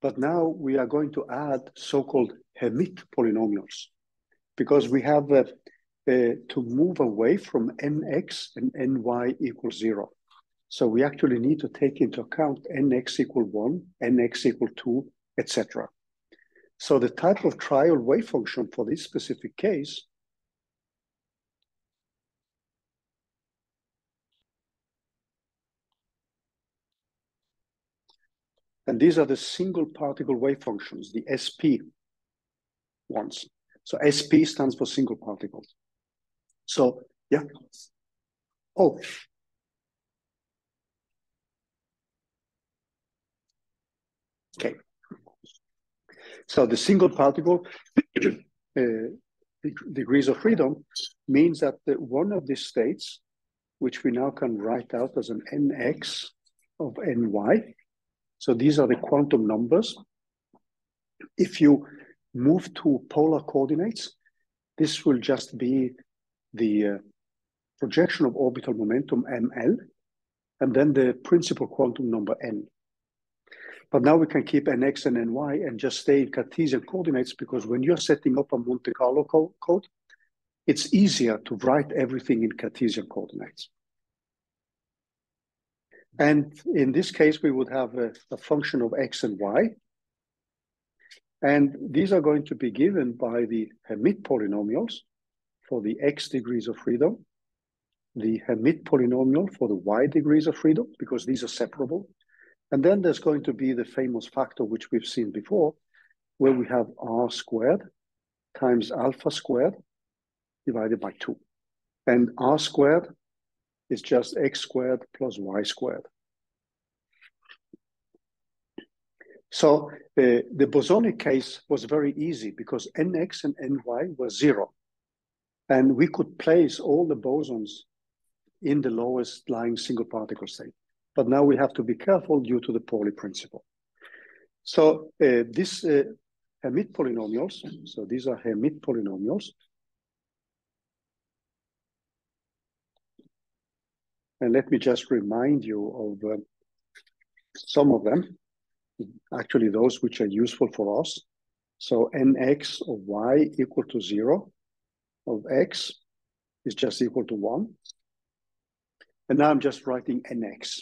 But now we are going to add so-called Hermite polynomials, because we have to move away from nx and ny equals 0. So we actually need to take into account nx equal 1, nx equal 2, etc. So the type of trial wave function for this specific case and these are the single particle wave functions, the SP ones. So SP stands for single particles. So, yeah. Oh. Okay. So the single particle degrees of freedom means that one of these states, which we now can write out as an nx of ny, so these are the quantum numbers. If you move to polar coordinates, this will just be the projection of orbital momentum ml, and then the principal quantum number n. But now we can keep nx and ny and just stay in Cartesian coordinates, because when you're setting up a Monte Carlo code, it's easier to write everything in Cartesian coordinates. And in this case, we would have a function of x and y. And these are going to be given by the Hermite polynomials for the x degrees of freedom, the Hermite polynomial for the y degrees of freedom, because these are separable. And then there's going to be the famous factor, which we've seen before, where we have r squared times alpha squared divided by 2. And r squared is just x squared plus y squared. So the bosonic case was very easy, because nx and ny were 0. And we could place all the bosons in the lowest lying single particle state. But now we have to be careful due to the Pauli principle. So this Hermite polynomials, so these are Hermite polynomials. And let me just remind you of some of them, actually those which are useful for us. So nx of y equal to 0, of x is just equal to 1. And now I'm just writing nx.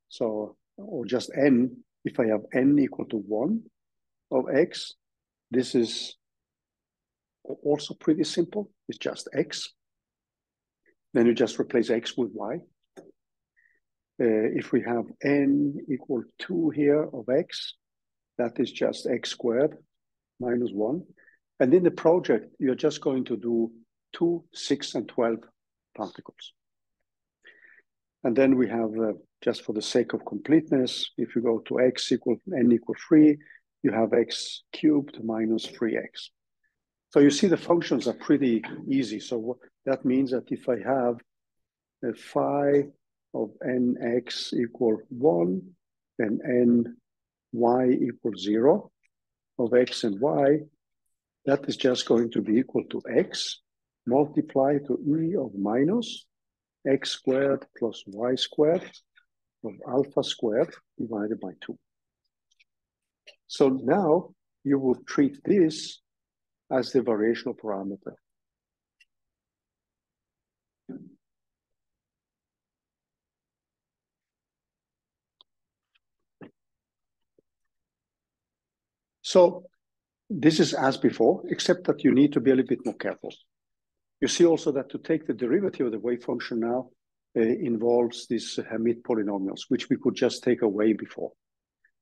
So, or just n, if I have n equal to 1 of x, this is also pretty simple. It's just x. Then you just replace x with y. If we have n equal 2 here of x, that is just x squared minus 1. And in the project, you're just going to do 2, 6, and 12 particles. And then we have, just for the sake of completeness, if you go to x equal n equal 3, you have x cubed minus 3x. So you see the functions are pretty easy. So that means that if I have a phi of nx equal 1 and ny equals 0 of x and y, that is just going to be equal to x multiplied to e of minus x squared plus y squared of alpha squared divided by 2. So now you would treat this as the variational parameter. So this is as before, except that you need to be a little bit more careful. You see also that to take the derivative of the wave function now involves these Hermite polynomials, which we could just take away before.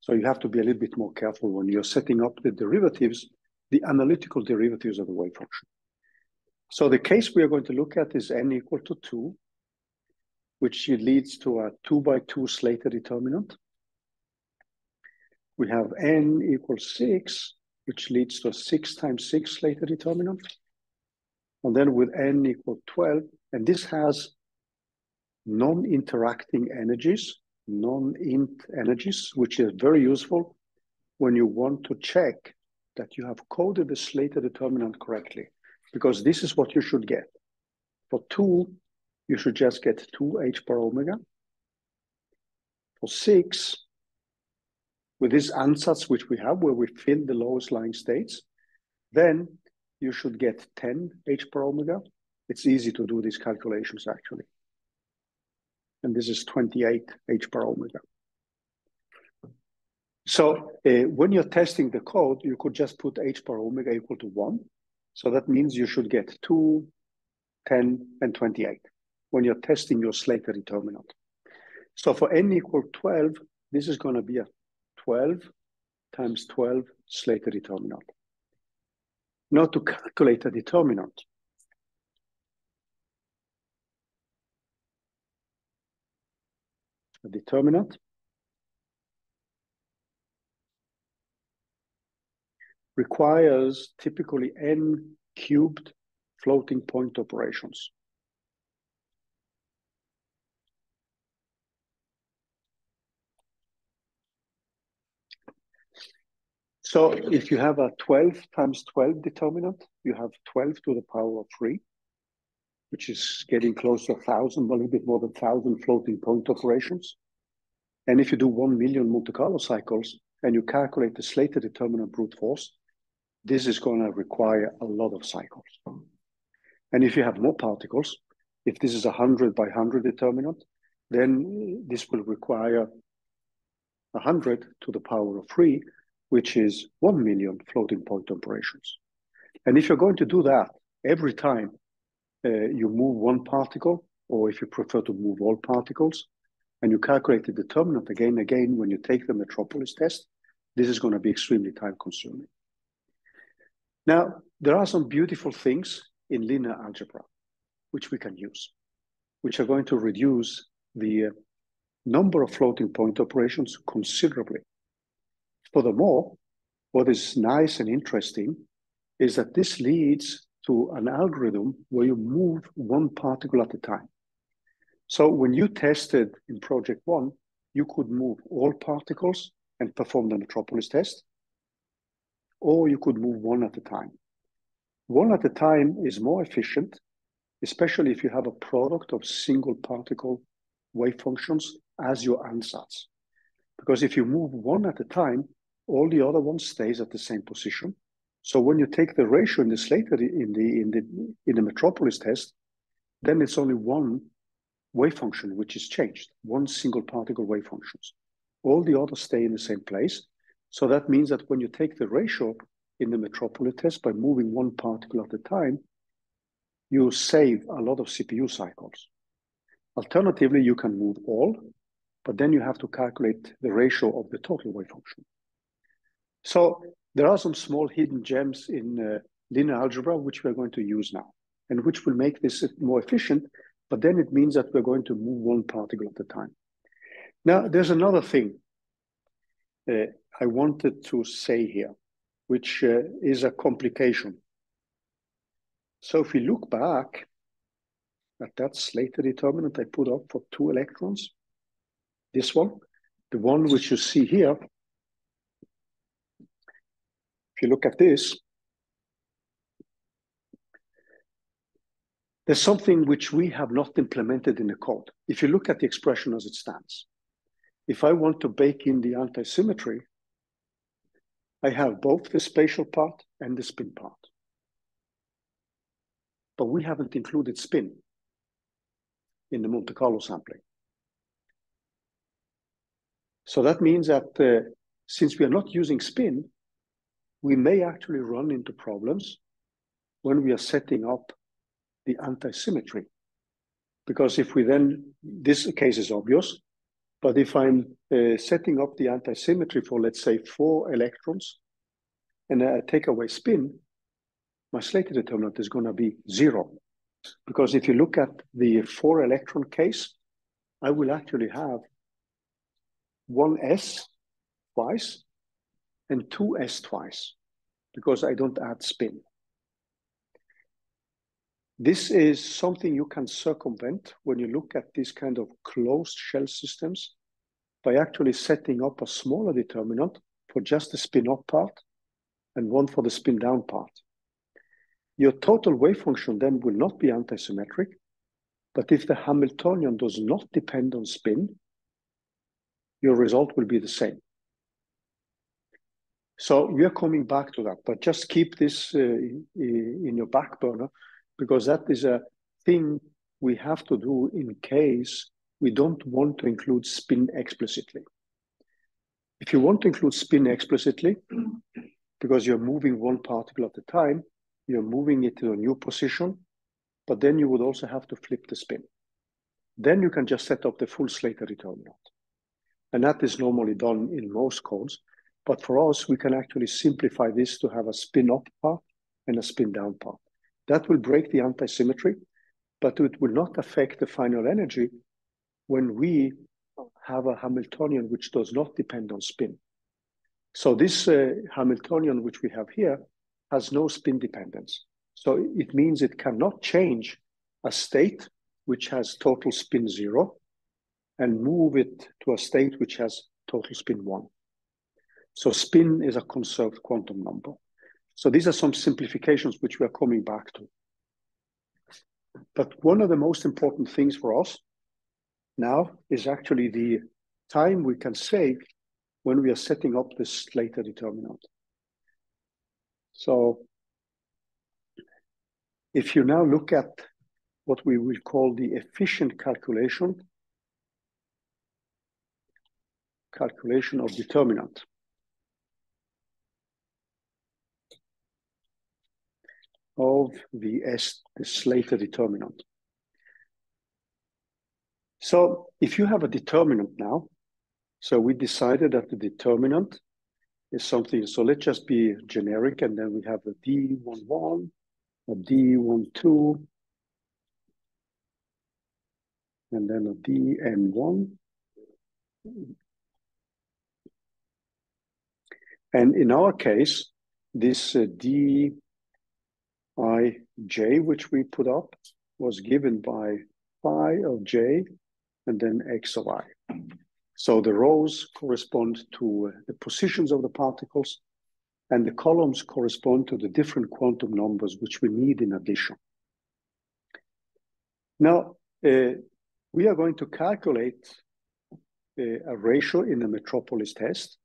So you have to be a little bit more careful when you're setting up the derivatives, the analytical derivatives of the wave function. So the case we are going to look at is n equal to 2, which leads to a 2 by 2 Slater determinant. We have n equals 6, which leads to a 6 times 6 Slater determinant. And then with n equal 12, and this has non-interacting energies, non-int energies, which is very useful when you want to check that you have coded the Slater determinant correctly, because this is what you should get. For 2, you should just get 2h bar omega. For 6, with this ansatz which we have, where we fill the lowest lying states, then you should get 10h bar omega. It's easy to do these calculations, actually. And this is 28h bar omega. So when you're testing the code, you could just put h bar omega equal to 1. So that means you should get 2, 10, and 28 when you're testing your Slater determinant. So for n equal 12, this is going to be a 12 times 12 Slater determinant. Now to calculate a determinant, requires typically n cubed floating point operations. So if you have a 12 times 12 determinant, you have 12 to the power of 3, which is getting close to 1,000, a little bit more than 1,000 floating point operations. And if you do 1 million Monte Carlo cycles and you calculate the Slater determinant brute force, this is going to require a lot of cycles. And if you have more particles, if this is a 100 by 100 determinant, then this will require 100 to the power of 3, which is 1 million floating point operations. And if you're going to do that every time you move one particle, or if you prefer to move all particles, and you calculate the determinant again and again when you take the metropolis test, this is going to be extremely time consuming. Now, there are some beautiful things in linear algebra which we can use, which are going to reduce the number of floating point operations considerably. Furthermore, what is nice and interesting is that this leads to an algorithm where you move one particle at a time. So when you tested in project 1, you could move all particles and perform the metropolis test, or you could move one at a time. One at a time is more efficient, especially if you have a product of single particle wave functions as your ansatz. Because if you move one at a time, all the other ones stays at the same position. So when you take the ratio in the Slater in the metropolis test, then it's only one wave function which is changed, one single particle wave functions. All the others stay in the same place. So that means that when you take the ratio in the metropolis test by moving one particle at a time, you save a lot of CPU cycles. Alternatively, you can move all, but then you have to calculate the ratio of the total wave function. So there are some small hidden gems in linear algebra which we're going to use now, and which will make this more efficient, but then it means that we're going to move one particle at a time. Now, there's another thing I wanted to say here, which is a complication. So if we look back at that Slater determinant I put up for 2 electrons, this one, the one which you see here, if you look at this, there's something which we have not implemented in the code. If you look at the expression as it stands, if I want to bake in the anti-symmetry, I have both the spatial part and the spin part. But we haven't included spin in the Monte Carlo sampling. So that means that since we are not using spin, we may actually run into problems when we are setting up the anti-symmetry. Because if we then, this case is obvious, but if I'm setting up the anti-symmetry for, let's say, 4 electrons, and I take away spin, my Slater determinant is going to be 0. Because if you look at the 4 electron case, I will actually have 1 s twice and 2 s twice, because I don't add spin. This is something you can circumvent when you look at these kind of closed shell systems by actually setting up a smaller determinant for just the spin up part and one for the spin down part. Your total wave function then will not be antisymmetric, but if the Hamiltonian does not depend on spin, your result will be the same. So we are coming back to that, but just keep this in your back burner, because that is a thing we have to do in case we don't want to include spin explicitly. If you want to include spin explicitly, because you're moving one particle at a time, you're moving it to a new position, but then you would also have to flip the spin. Then you can just set up the full Slater determinant. And that is normally done in most codes. But for us, we can actually simplify this to have a spin up part and a spin down part. That will break the antisymmetry, but it will not affect the final energy when we have a Hamiltonian which does not depend on spin. So this Hamiltonian which we have here has no spin dependence. So it means it cannot change a state which has total spin 0 and move it to a state which has total spin 1. So spin is a conserved quantum number. So these are some simplifications which we are coming back to. But one of the most important things for us now is actually the time we can save when we are setting up this Slater determinant. So if you now look at what we will call the efficient calculation of determinant. Of the Slater determinant. So if you have a determinant now, so we decided that the determinant is something, so let's just be generic, and then we have a D11, a D12, and then a DN1. And in our case, this Dij, which we put up, was given by phi of j and then x of I. So the rows correspond to the positions of the particles, and the columns correspond to the different quantum numbers which we need in addition. Now, we are going to calculate a ratio in the metropolis test,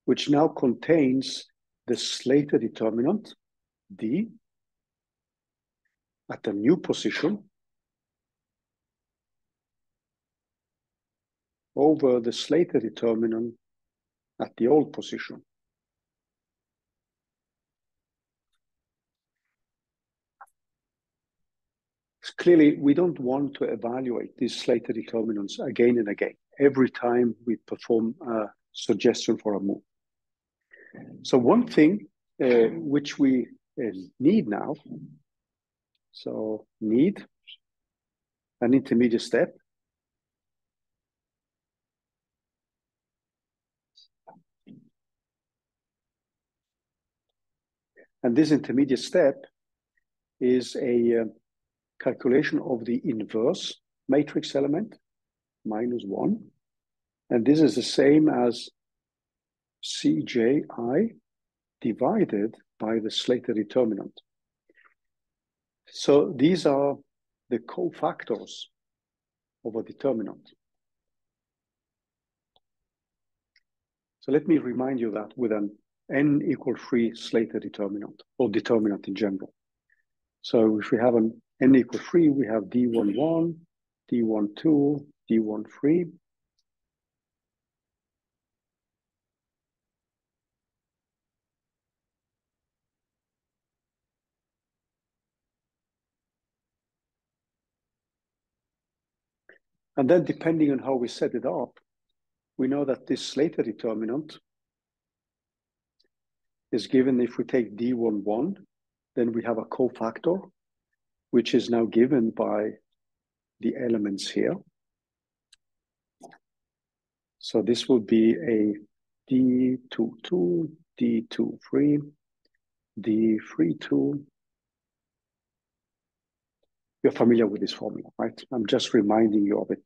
which now contains the Slater determinant, D, at a new position over the Slater determinant at the old position. Clearly, we don't want to evaluate these Slater determinants again and again, every time we perform a suggestion for a move. So one thing which we need now, so need an intermediate step. And this intermediate step is a calculation of the inverse matrix element, -1. And this is the same as Cji divided by the Slater determinant. So these are the cofactors of a determinant. So let me remind you that with an n = 3 Slater determinant, or determinant in general. So if we have an n = 3, we have D11, D12, D13. And then depending on how we set it up, we know that this Slater determinant is given if we take D11, then we have a cofactor, which is now given by the elements here. So this will be a D22, D23, D32. You're familiar with this formula, right? I'm just reminding you of it.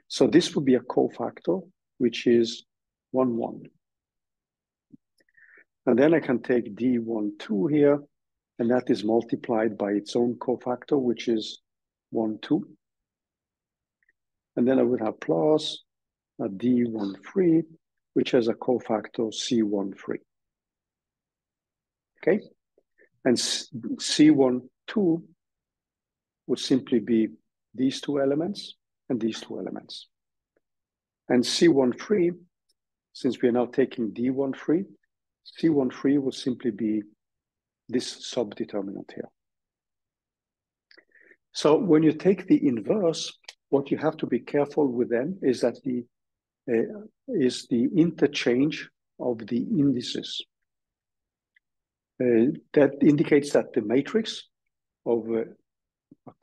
So this would be a cofactor, which is 1, 1. And then I can take D12 here, and that is multiplied by its own cofactor, which is 1, 2. And then I would have plus a D13, which has a cofactor C13. Okay? And C12 would simply be these two elements and these two elements. And C13, since we are now taking D13, C13 will simply be this subdeterminant here. So when you take the inverse, what you have to be careful with them is that the interchange of the indices. That indicates that the matrix of a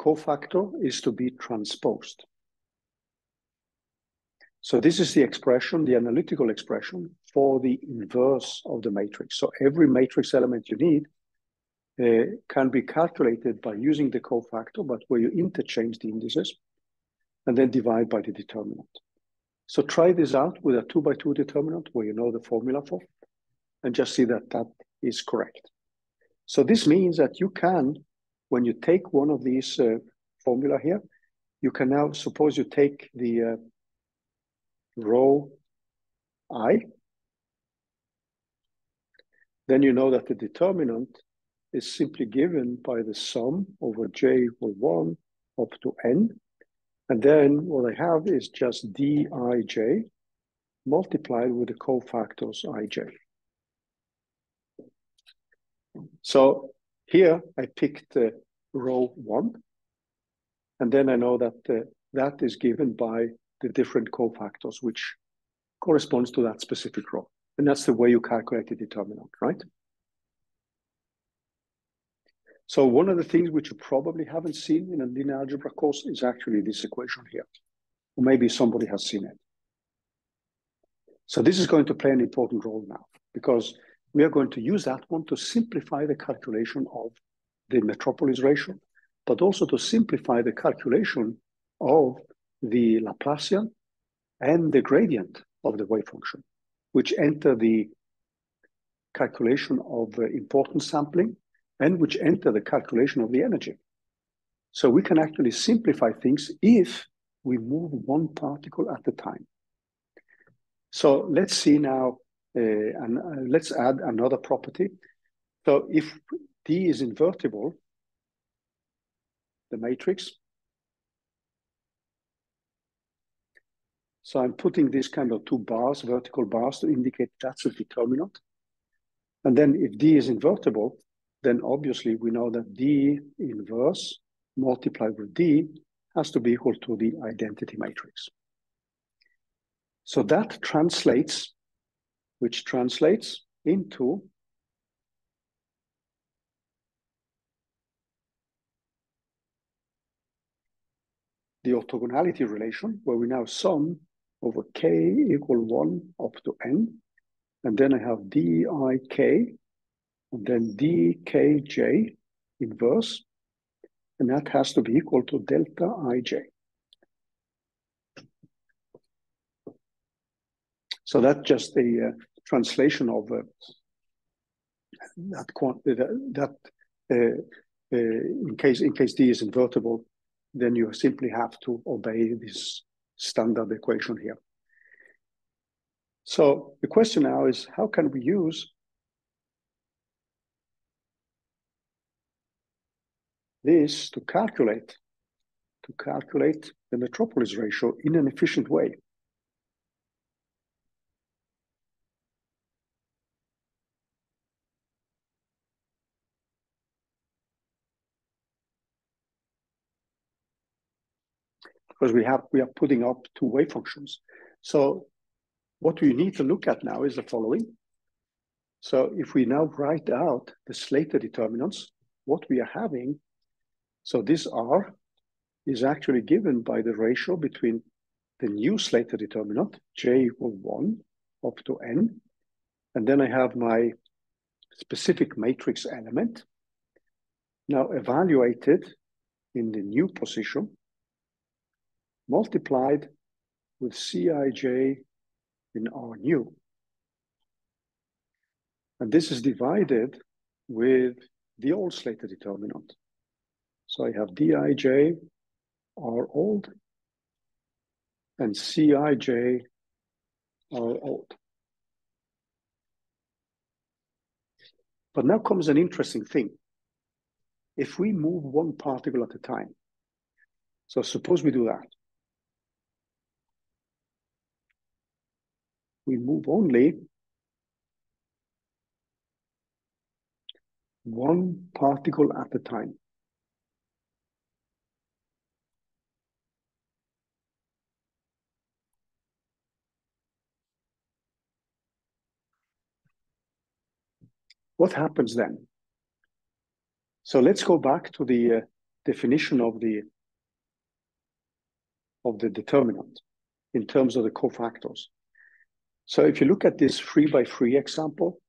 cofactor is to be transposed. So this is the expression, the analytical expression for the inverse of the matrix. So every matrix element you need can be calculated by using the cofactor, but where you interchange the indices and then divide by the determinant. So try this out with a 2 by 2 determinant where you know the formula for, and just see that that is correct. So this means that you can, when you take one of these formula here, you can now, suppose you take the row I, then you know that the determinant is simply given by the sum over j equal 1 up to n. And then what I have is just dij multiplied with the cofactors ij. So here I picked row 1, and then I know that that is given by the different cofactors, which corresponds to that specific row. And that's the way you calculate the determinant, right? So one of the things which you probably haven't seen in a linear algebra course is actually this equation here. Or maybe somebody has seen it. So this is going to play an important role now, because we are going to use that one to simplify the calculation of the metropolis ratio, but also to simplify the calculation of the Laplacian and the gradient of the wave function, which enter the calculation of importance sampling and which enter the calculation of the energy. So we can actually simplify things if we move one particle at a time. So let's see now, and let's add another property. So if D is invertible, the matrix, so I'm putting this kind of two bars, vertical bars, to indicate that's a determinant. And then if D is invertible, then obviously we know that D inverse multiplied with D has to be equal to the identity matrix. So that translates, which translates into the orthogonality relation, where we now sum over k equal 1 up to n, and then I have dik, and then dkj inverse, and that has to be equal to delta ij. So that's just a translation of in case D is invertible, then you simply have to obey this standard equation here. So the question now is, how can we use this to calculate the metropolis ratio in an efficient way? because we are putting up two wave functions. So what we need to look at now is the following. So if we now write out the Slater determinants, what we are having, so this R is actually given by the ratio between the new Slater determinant, j equal 1 up to n, and then I have my specific matrix element, now evaluated in the new position, multiplied with Cij in R new. And this is divided with the old Slater determinant. So I have Dij R old and Cij R old. But now comes an interesting thing. If we move one particle at a time, so suppose we do that. We move only one particle at a time. What happens then? So let's go back to the definition of the determinant in terms of the cofactors. So if you look at this 3x3 example,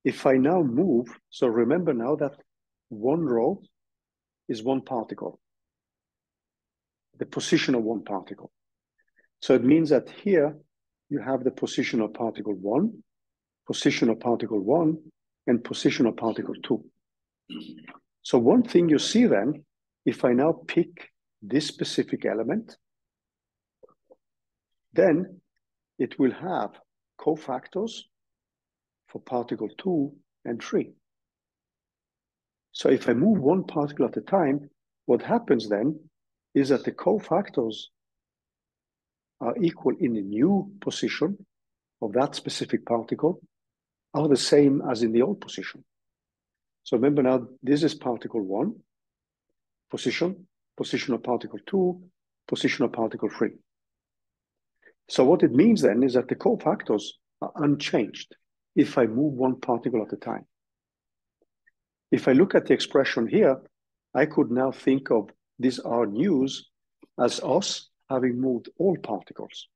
if I now move, so remember now that one row is one particle, the position of one particle. So it means that here you have the position of particle 1, position of particle 1, and position of particle 2. So one thing you see then, if I now pick this specific element, then it will have cofactors for particle 2 and 3. So if I move one particle at a time, what happens then is that the cofactors are equal in the new position of that specific particle are the same as in the old position. So remember now, this is particle 1, position of particle 2, position of particle 3. So what it means then is that the cofactors are unchanged if I move one particle at a time. If I look at the expression here, I could now think of this R news as us having moved all particles.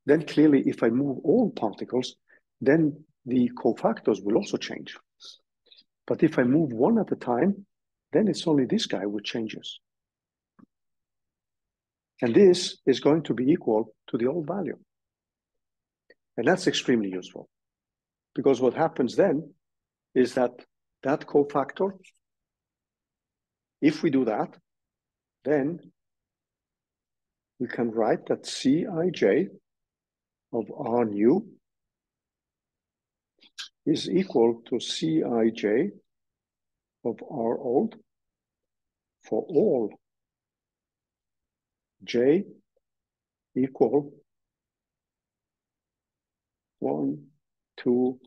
Then clearly, if I move all particles, then the cofactors will also change. But if I move one at a time, then it's only this guy which changes. And this is going to be equal to the old value. And that's extremely useful. Because what happens then is that that cofactor, if we do that, then we can write that Cij of R new is equal to Cij of R old for all j equal 1, 2,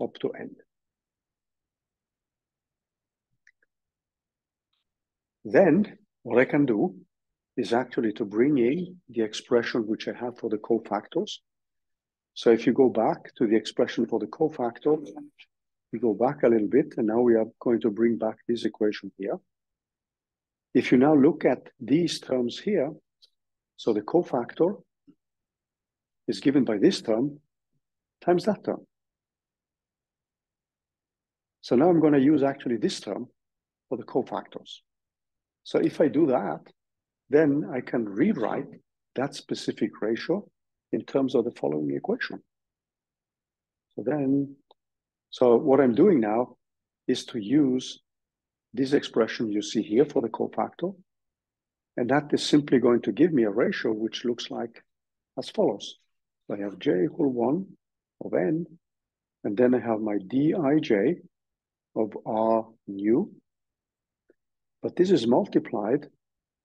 up to n. Then what I can do is actually to bring in the expression which I have for the cofactors. So if you go back to the expression for the cofactor, we go back a little bit, and now we are going to bring back this equation here. If you now look at these terms here, so the cofactor is given by this term times that term. So now I'm going to use actually this term for the cofactors. So if I do that, then I can rewrite that specific ratio in terms of the following equation. So what I'm doing now is to use this expression you see here for the cofactor, and that is simply going to give me a ratio which looks like as follows. So I have j equal 1 of n, and then I have my Dij of R new, but this is multiplied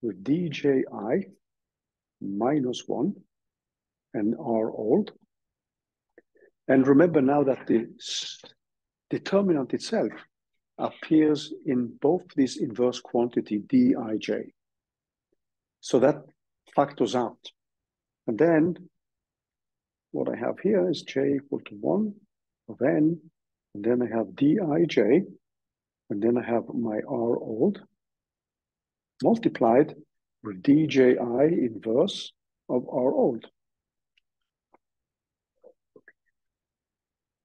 with Dji minus 1 and R old. And remember now that the determinant itself appears in both this inverse quantity Dij. So that factors out. And then what I have here is j equal to 1 of n, and then I have dij, and then I have my r old multiplied with dji inverse of r old.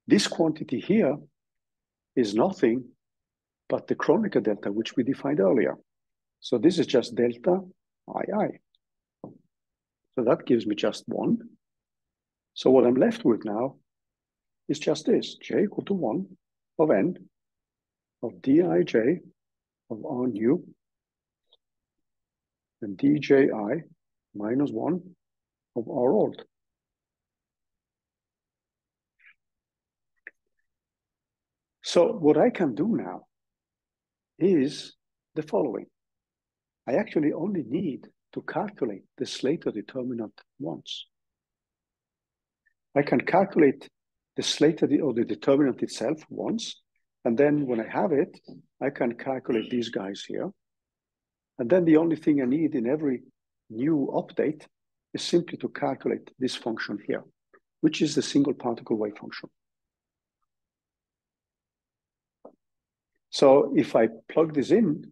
This quantity here is nothing but the Kronecker delta, which we defined earlier. So this is just delta ii. So that gives me just 1. So what I'm left with now is just this, j equal to 1 of n of dij of r nu and dji minus 1 of r old. So what I can do now is the following. I actually only need to calculate the Slater determinant once. I can calculate the Slater or the determinant itself once, and then when I have it, I can calculate these guys here. And then the only thing I need in every new update is simply to calculate this function here, which is the single particle wave function. So if I plug this in,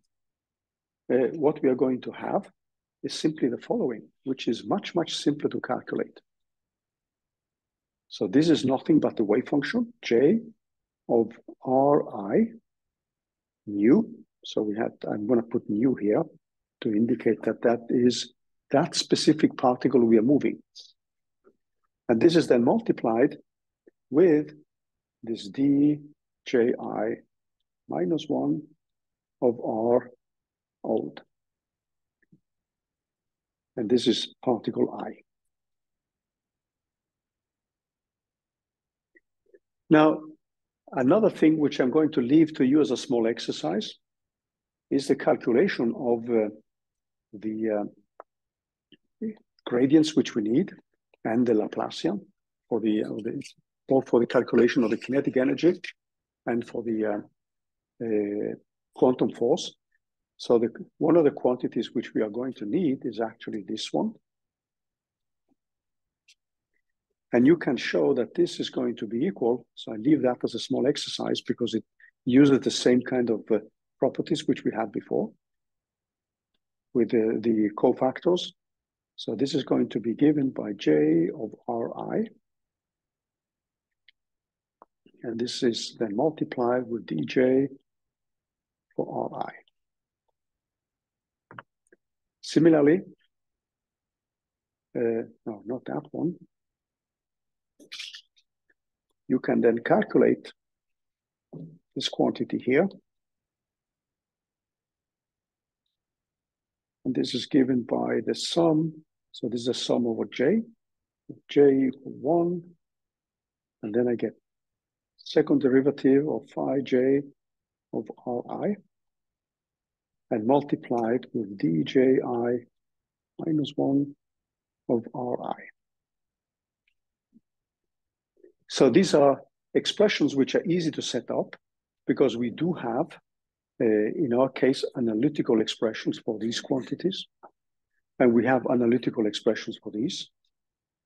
what we are going to have is simply the following, which is much, much simpler to calculate. So this is nothing but the wave function, j of ri nu. So I'm going to put nu here to indicate that that is that specific particle we are moving. And this is then multiplied with this dji minus 1 of r old. And this is particle I. Now, another thing which I'm going to leave to you as a small exercise is the calculation of the gradients which we need and the Laplacian for both for the calculation of the kinetic energy and for the quantum force. So one of the quantities which we are going to need is actually this one. And you can show that this is going to be equal. So I leave that as a small exercise because it uses the same kind of properties which we had before with the cofactors. So this is going to be given by j of ri. And this is then multiplied with dj for ri. Similarly, no, not that one. You can then calculate this quantity here. And this is given by the sum. So this is a sum over j equal 1. And then I get second derivative of phi j of ri. And multiplied with dji minus 1 of ri. So these are expressions which are easy to set up because we do have, in our case, analytical expressions for these quantities. And we have analytical expressions for these.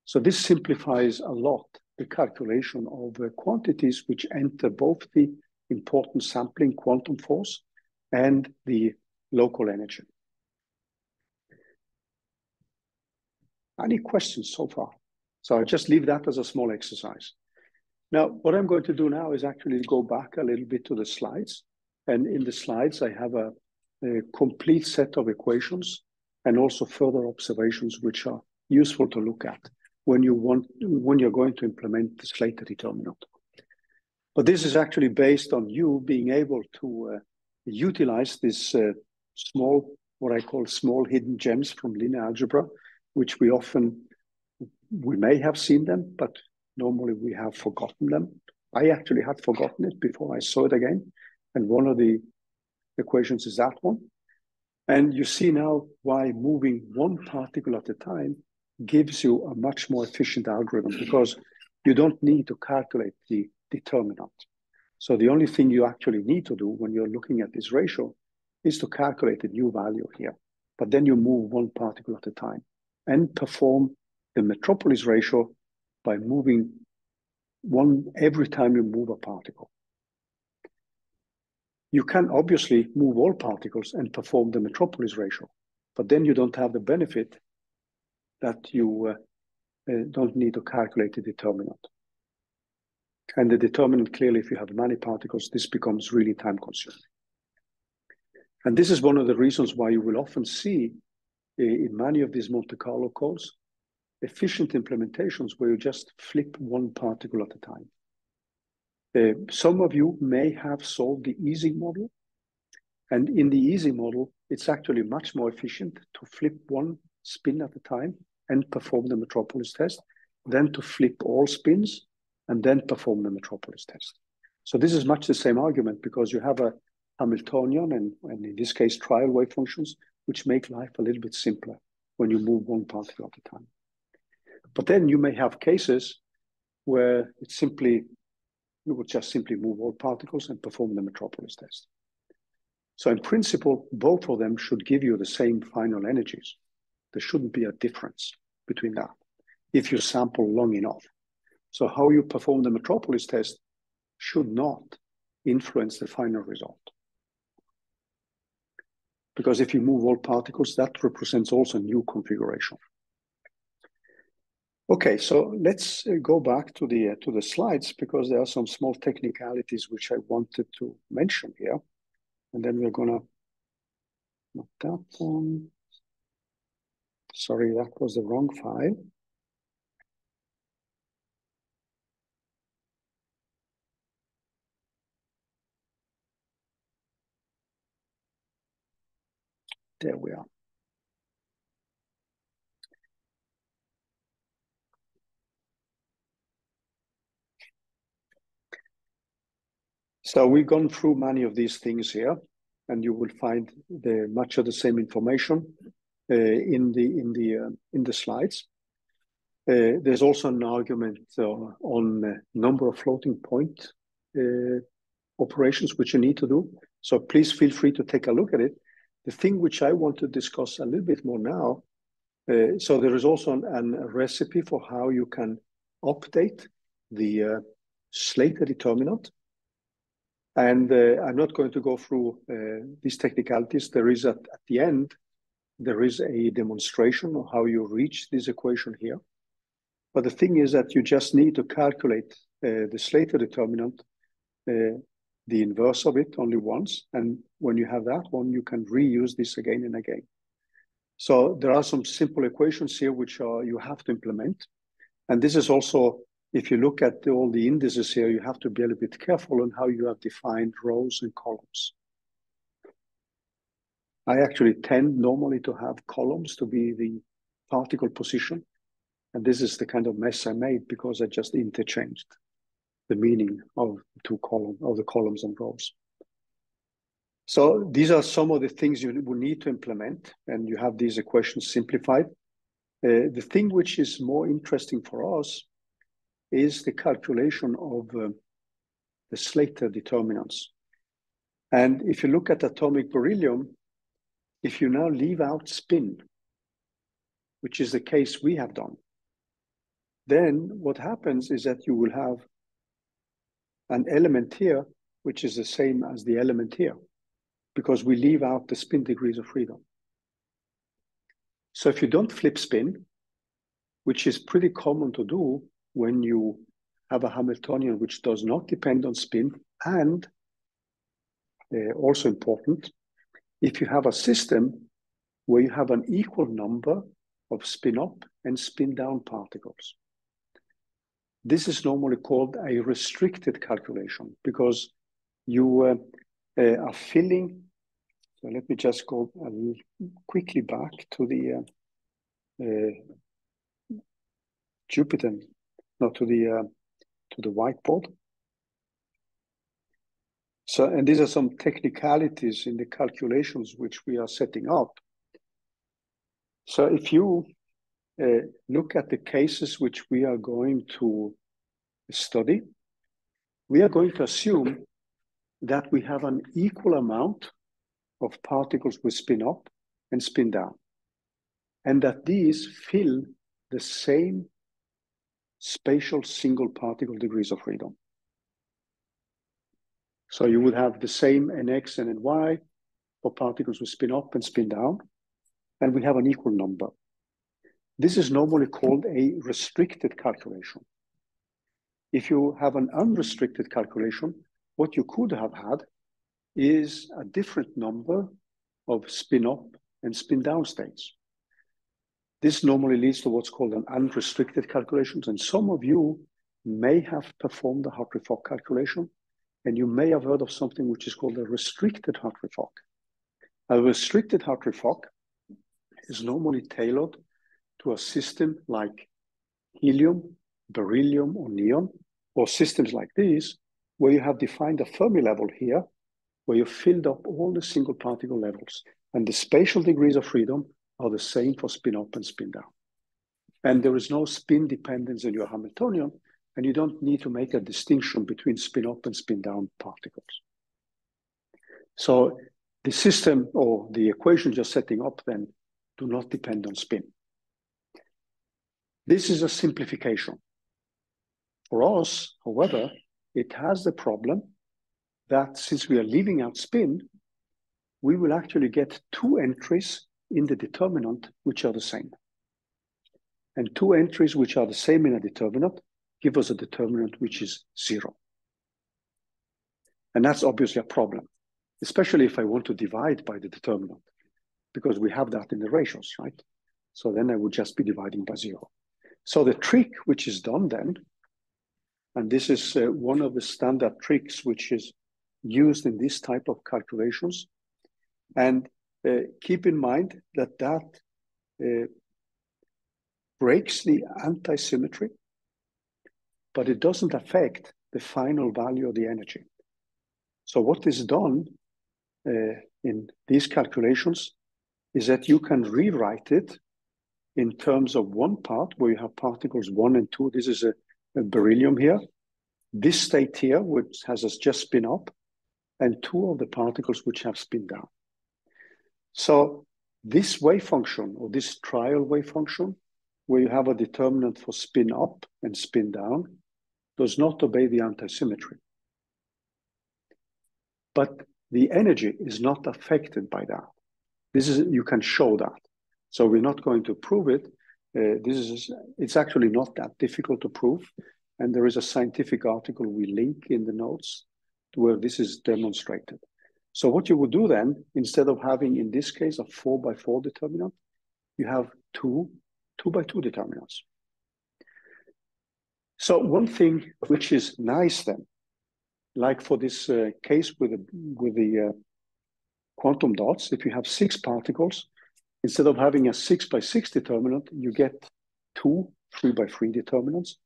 So this simplifies a lot the calculation of quantities which enter both the important sampling quantum force and the local energy. Any questions so far? So I just leave that as a small exercise. Now, what I'm going to do now is actually go back a little bit to the slides. And in the slides, I have a complete set of equations and also further observations which are useful to look at when you're going to implement the Slater determinant. But this is actually based on you being able to utilize this what I call small hidden gems from linear algebra, which we may have seen them, but normally we have forgotten them. I actually had forgotten it before I saw it again. And one of the equations is that one. And you see now why moving one particle at a time gives you a much more efficient algorithm because you don't need to calculate the determinant. So the only thing you actually need to do when you're looking at this ratio is to calculate the new value here. but then you move one particle at a time and perform the metropolis ratio by moving one every time you move a particle. You can obviously move all particles and perform the metropolis ratio, but then you don't have the benefit that you don't need to calculate the determinant. And the determinant, clearly, if you have many particles, this becomes really time consuming. And this is one of the reasons why you will often see in many of these Monte Carlo codes, efficient implementations where you just flip one particle at a time. Some of you may have solved the easy model. And in the easy model, it's actually much more efficient to flip one spin at a time and perform the metropolis test than to flip all spins and then perform the metropolis test. So this is much the same argument because you have a Hamiltonian and in this case, trial wave functions, which make life a little bit simpler when you move one particle at a time. But then you may have cases where it's simply, you would just simply move all particles and perform the metropolis test. So in principle, both of them should give you the same final energies. There shouldn't be a difference between that if you sample long enough. So how you perform the metropolis test should not influence the final result. Because if you move all particles, that represents also a new configuration. Okay, so let's go back to the slides because there are some small technicalities which I wanted to mention here. And then we're gonna, not that one. Sorry, that was the wrong file. There we are. So we've gone through many of these things here, and you will find much of the same information in the slides. There's also an argument on number of floating point operations which you need to do. So please feel free to take a look at it. The thing which I want to discuss a little bit more now, so there is also a recipe for how you can update the Slater determinant. And I'm not going to go through these technicalities. There is at the end, there is a demonstration of how you reach this equation here. But the thing is that you just need to calculate the Slater determinant, the inverse of it only once. And when you have that one, you can reuse this again and again. So there are some simple equations here which you have to implement. And this is also, if you look at all the indices here, you have to be a little bit careful on how you have defined rows and columns. I actually tend normally to have columns to be the particle position. And this is the kind of mess I made because I just interchanged the meaning of the columns and rows. So these are some of the things you will need to implement, and you have these equations simplified. The thing which is more interesting for us is the calculation of the Slater determinants. And if you look at atomic beryllium, if you now leave out spin, which is the case we have done, then what happens is that you will have an element here, which is the same as the element here, because we leave out the spin degrees of freedom. So if you don't flip spin, which is pretty common to do when you have a Hamiltonian which does not depend on spin, and also important, if you have a system where you have an equal number of spin up and spin down particles. This is normally called a restricted calculation because you are filling. So let me just go quickly back to the Jupyter, not to the whiteboard. So, and these are some technicalities in the calculations which we are setting up. So if you look at the cases which we are going to study, we are going to assume that we have an equal amount of particles with spin up and spin down, and that these fill the same spatial single particle degrees of freedom. So you would have the same nx and ny for particles who spin up and spin down, and we have an equal number. This is normally called a restricted calculation. If you have an unrestricted calculation, what you could have had is a different number of spin up and spin down states. This normally leads to what's called an unrestricted calculation, and some of you may have performed a Hartree-Fock calculation, and you may have heard of something which is called a restricted Hartree-Fock. A restricted Hartree-Fock is normally tailored to a system like helium, beryllium, or neon, or systems like these, where you have defined a Fermi level here, where you filled up all the single particle levels, and the spatial degrees of freedom are the same for spin up and spin down. And there is no spin dependence in your Hamiltonian, and you don't need to make a distinction between spin up and spin down particles. So the system or the equations you're setting up then do not depend on spin. This is a simplification. For us, however, it has the problem that since we are leaving out spin, we will actually get two entries in the determinant which are the same. And two entries which are the same in a determinant give us a determinant which is 0. And that's obviously a problem, especially if I want to divide by the determinant, because we have that in the ratios, right? So then I would just be dividing by 0. So the trick which is done then, and this is one of the standard tricks which is used in this type of calculations, and keep in mind that breaks the anti-symmetry, but it doesn't affect the final value of the energy. So what is done in these calculations is that you can rewrite it in terms of one part where you have particles 1 and 2. This is a beryllium here. This state here, which has us just spin up, and 2 of the particles which have spin down. So this wave function, or this trial wave function, where you have a determinant for spin up and spin down, does not obey the anti-symmetry. But the energy is not affected by that. You can show that. So we're not going to prove it. It's actually not that difficult to prove. And there is a scientific article we link in the notes to where this is demonstrated. So what you would do then, instead of having, in this case, a 4x4 determinant, you have two 2x2 determinants. So one thing which is nice then, like for this case with the quantum dots, if you have 6 particles, instead of having a 6x6 determinant, you get 2 3x3 determinants.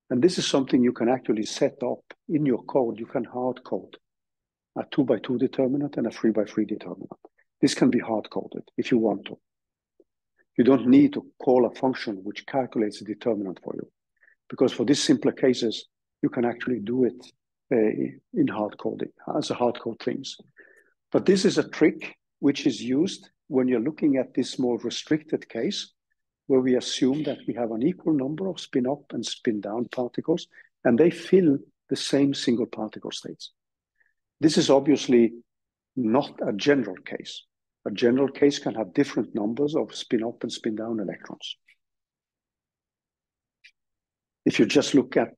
And this is something you can actually set up in your code. You can hard code a 2x2 determinant and a 3x3 determinant. This can be hard coded if you want to. You don't need to call a function which calculates a determinant for you, because for these simpler cases, you can actually do it in hard coding, as a hard code things. But this is a trick which is used when you're looking at this more restricted case, where we assume that we have an equal number of spin up and spin down particles, and they fill the same single particle states. This is obviously not a general case. A general case can have different numbers of spin up and spin down electrons. If you just look at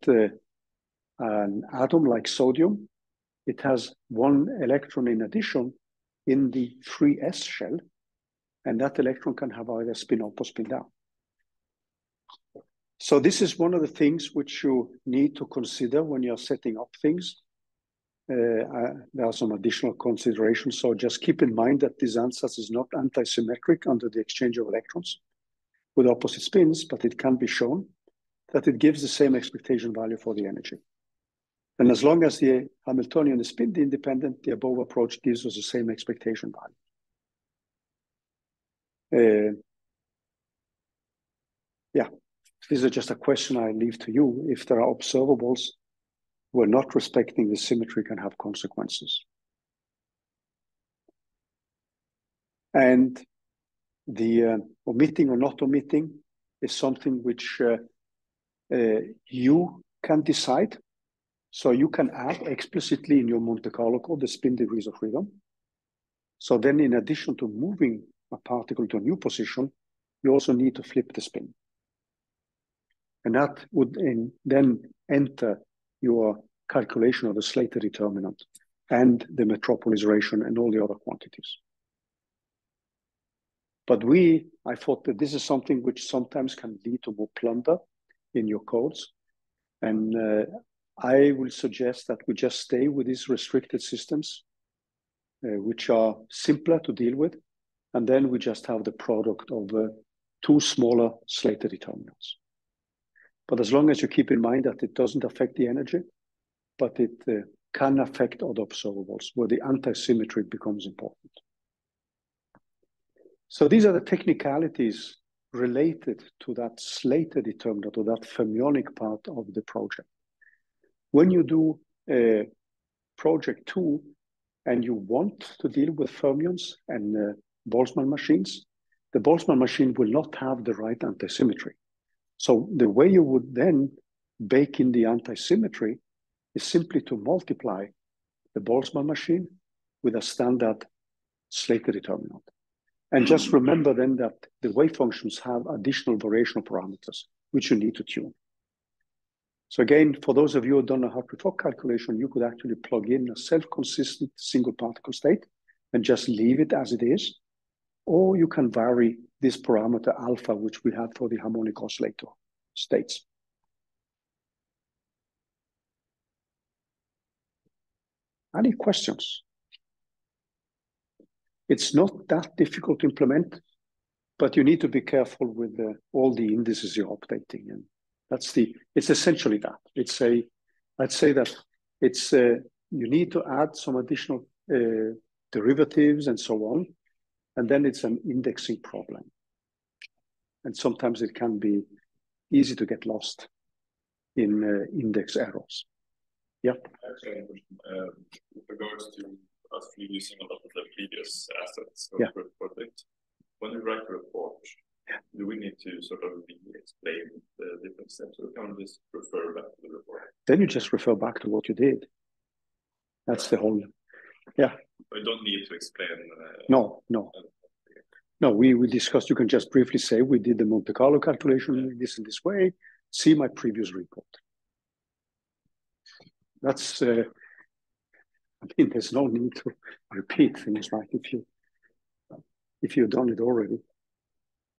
an atom like sodium, it has 1 electron in addition in the free S shell, and that electron can have either spin up or spin down. So this is one of the things which you need to consider when you're setting up things. There are some additional considerations. So just keep in mind that this ansatz is not anti-symmetric under the exchange of electrons with opposite spins, but it can be shown that it gives the same expectation value for the energy. And as long as the Hamiltonian is spin independent, the above approach gives us the same expectation value. Yeah, this is just a question I leave to you. If there are observables who are not respecting the symmetry, can have consequences. And The omitting or not omitting is something which you can decide. So you can add explicitly in your Monte Carlo code the spin degrees of freedom. So then in addition to moving a particle to a new position, you also need to flip the spin. And that would then enter your calculation of the Slater determinant and the metropolization and all the other quantities. But I thought that this is something which sometimes can lead to more plunder in your codes. And I will suggest that we just stay with these restricted systems, which are simpler to deal with. And then we just have the product of two smaller Slater determinants. But as long as you keep in mind that it doesn't affect the energy, but it can affect other observables where the anti-symmetry becomes important. So these are the technicalities related to that Slater determinant or that fermionic part of the project. When you do project 2 and you want to deal with fermions and Boltzmann machines, the Boltzmann machine will not have the right anti-symmetry. So the way you would then bake in the anti-symmetry is simply to multiply the Boltzmann machine with a standard Slater determinant. And just remember then that the wave functions have additional variational parameters, which you need to tune. So again, for those of you who don't know how to talk calculation, you could actually plug in a self-consistent single particle state and just leave it as it is. Or you can vary this parameter alpha, which we have for the harmonic oscillator states. Any questions? It's not that difficult to implement, but you need to be careful with all the indices you're updating. And it's essentially that. I'd say that it's, you need to add some additional derivatives and so on. And then it's an indexing problem. And sometimes it can be easy to get lost in index errors. Yeah. Actually, with regards to us using a lot of the previous assets of the project, when we write a report, do we need to sort of explain the different steps, or can we just refer back to the report? Then you just refer back to what you did. That's the whole, yeah. We don't need to explain. No. No, we discussed, you can just briefly say, we did the Monte Carlo calculation this and this way, see my previous report. That's, I mean, there's no need to repeat things like if you've done it already.